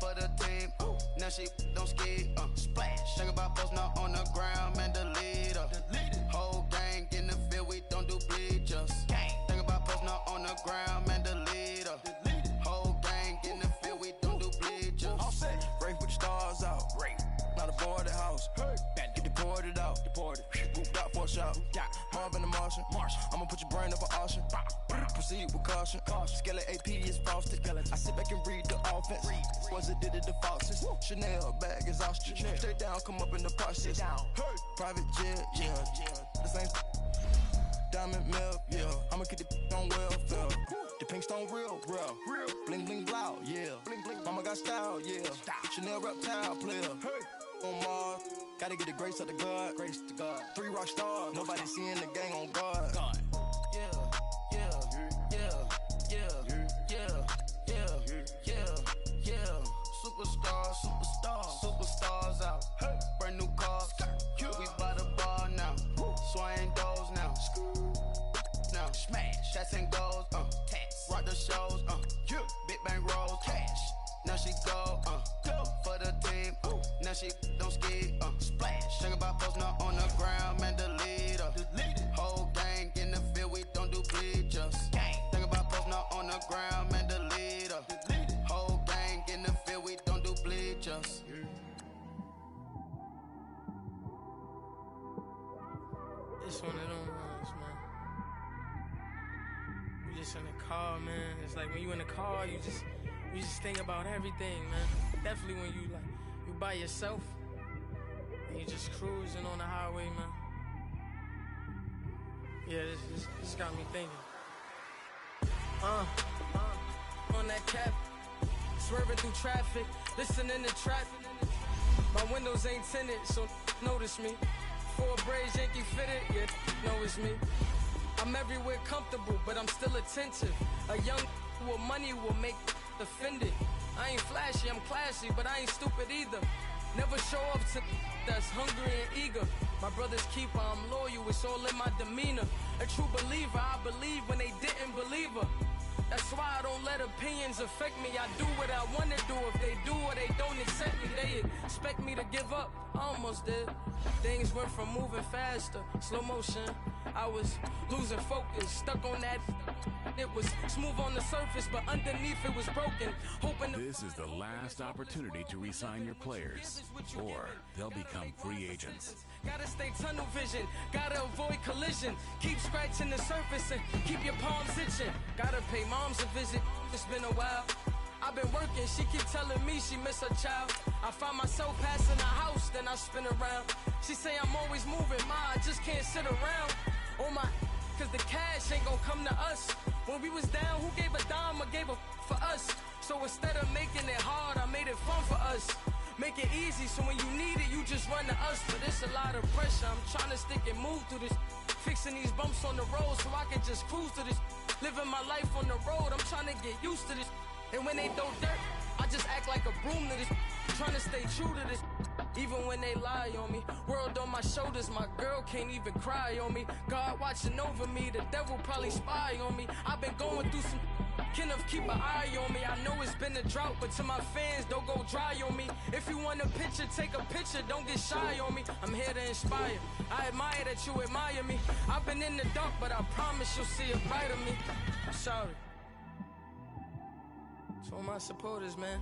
For the team. Now she don't ski. Splash. Think about posting up on the ground, man. Delete her. Whole gang in the field. We don't do bleachers. Think about posting up on the ground, man. Delete her. Whole gang in the field. We don't do bleachers. All set. Break with the stars out. Not a boarded house. Get deported out. Moved out for a shot. Marvin the Martian. I'ma put your brain up for auction. Proceed with caution. Skeleton AP is frosted. I sit back and read the offense. Was it did it the foxes? Chanel bag is ostrich. Stay down, come up in the process. Private jet, yeah. The same diamond milk, yeah. I'ma keep the on welfare. The pink stone real. Bling bling blow, yeah. Mama got style, yeah. Chanel reptile player. On Mars, gotta get the grace of the God. 3 rock stars, nobody seeing the gang on guard. Superstars out. Hey. Brand new cars. We by the bar now. Swaying doors now. Now smash. Shots and goals. Tax. Rock the shows. Big bang rolls. Cash. Now she go. For the team. Now she don't ski. Splash. Think about posting up on the ground, man. Delete her. Whole gang in the field. We don't do bleachers. Think about posting up on the ground, man. Delete her. Whole gang in the field. We don't do bleachers. It's one of them ones, man. You just in the car, man. It's like when you in the car, you just think about everything, man. Definitely when you by yourself and you just cruising on the highway, man. Yeah, this got me thinking. On that cap, swerving through traffic, listening to traffic. My windows ain't tinted, so notice me. 4 braids, Yankee fitted, yeah, know it's me. I'm everywhere comfortable, but I'm still attentive. A young with money will make offended. I ain't flashy, I'm classy, but I ain't stupid either. Never show up to that's hungry and eager. My brother's keeper, I'm loyal, it's all in my demeanor. A true believer, I believe when they didn't believe her. That's why I don't let opinions affect me. I do what I want to do. If they do or they don't accept me, they expect me to give up. I almost did. Things went from moving faster, slow motion. I was losing focus, stuck on that. It was smooth on the surface, but underneath it was broken. Hoping this is the last opportunity to re-sign your players, or they'll become free agents. Gotta stay tunnel vision, gotta avoid collision. Keep scratching the surface and keep your palms itching. Gotta pay moms a visit, it's been a while. I've been working, she keep telling me she miss her child. I find myself passing the house, then I spin around. She say I'm always moving, ma, I just can't sit around. Oh my, cause the cash ain't gon' come to us. When we was down, who gave a dime or gave a for us? So instead of making it hard, I made it fun for us. Make it easy, so when you need it, you just run to us. But it's a lot of pressure, I'm trying to stick and move through this. Fixing these bumps on the road so I can just cruise to this. Living my life on the road, I'm trying to get used to this. And when they throw dirt, I just act like a broom to this. Trying to stay true to this. Even when they lie on me. World on my shoulders, my girl can't even cry on me. God watching over me, the devil probably spy on me. I've been going through some. Kenneth, keep an eye on me. I know it's been a drought, but to my fans, don't go dry on me. If you want a picture, take a picture, don't get shy on me. I'm here to inspire. I admire that you admire me. I've been in the dark, but I promise you'll see a bright of me. I'm sorry. To all my supporters, man.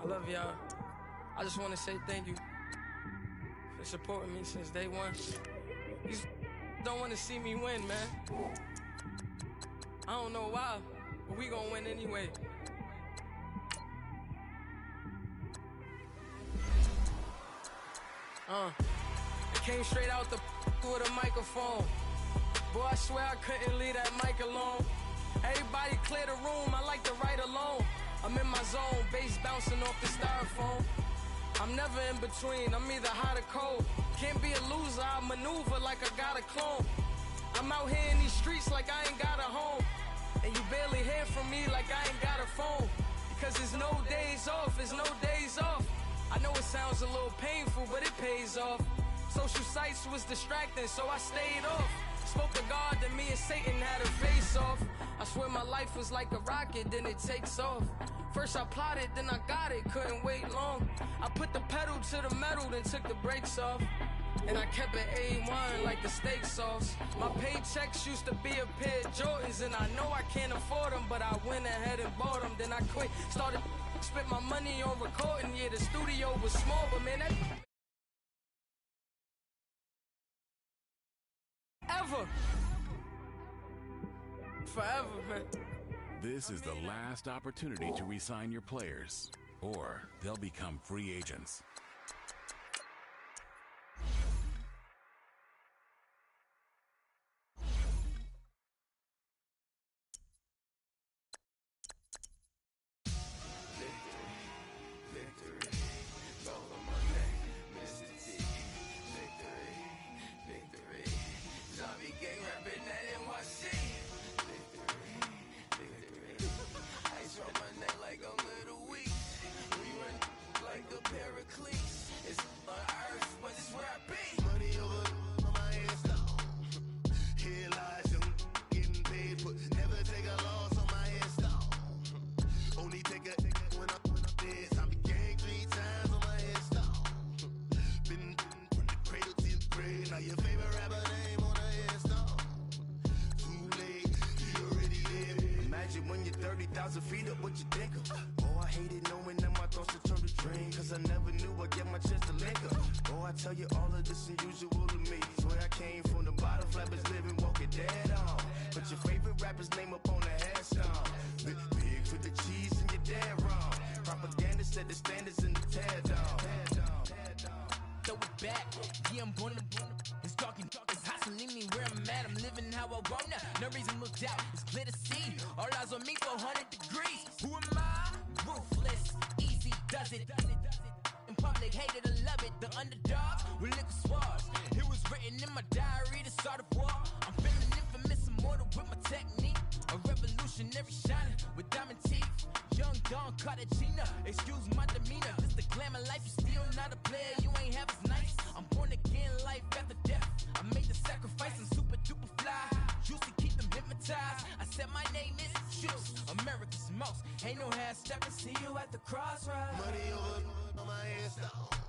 I love y'all. I just want to say thank you for supporting me since day one. These don't want to see me win, man. I don't know why, but we gonna win anyway. It came straight out the with a microphone. Boy, I swear I couldn't leave that mic alone. Everybody clear the room, I like to write alone. I'm in my zone, bass bouncing off the styrofoam. I'm never in between, I'm either hot or cold. Can't be a loser, I maneuver like I got a clone. I'm out here in these streets like I ain't got a home. And you barely hear from me like I ain't got a phone. Because there's no days off, there's no days off. I know it sounds a little painful, but it pays off. Social sites was distracting, so I stayed off. Spoke to God, then me and Satan had a face off. I swear my life was like a rocket, then it takes off. First I plotted, then I got it, couldn't wait long. I put the pedal to the metal, then took the brakes off. And I kept it A1 like the steak sauce. My paychecks used to be a pair of Jordans, and I know I can't afford them, but I went ahead and bought them. Then I quit, started spent my money on recording. Yeah, the studio was small, but man, that ever. Forever, man. This is the last opportunity to re-sign your players, or they'll become free agents. Feet up, what you think of? Oh, I hated knowing that my thoughts would turn to dream. Cause I never knew I'd get my chance to link up. Oh, I tell you all of this unusual to me. Swear I came from the bottom, flappers living, walking dead on. Put your favorite rapper's name up on the headstone. Big for the cheese and you're dead wrong. Propaganda set the standards in the tear down. Throw it back, yeah, I'm gonna it's talking, it's hot, so leave me where I'm at. I'm living how I want now, no reason look out, it's clear to see. All eyes on me, 400 degrees. Who am I? Ruthless, easy, does it. In public, hate it or love it. The underdogs with liquor swabs. It was written in my diary to start a war. I'm feeling infamous, immortal with my technique. A revolutionary shining with diamond teeth. Young Don Cartagena, excuse my demeanor. This the glamour life, you still not a player, you ain't half as nice. I'm born again, life after death. I made the sacrifice, I'm super duper fly. Used to keep them hypnotized. I said my name is Juice, America's most. Ain't no half stepping, see you at the crossroads. Money over on my headstone.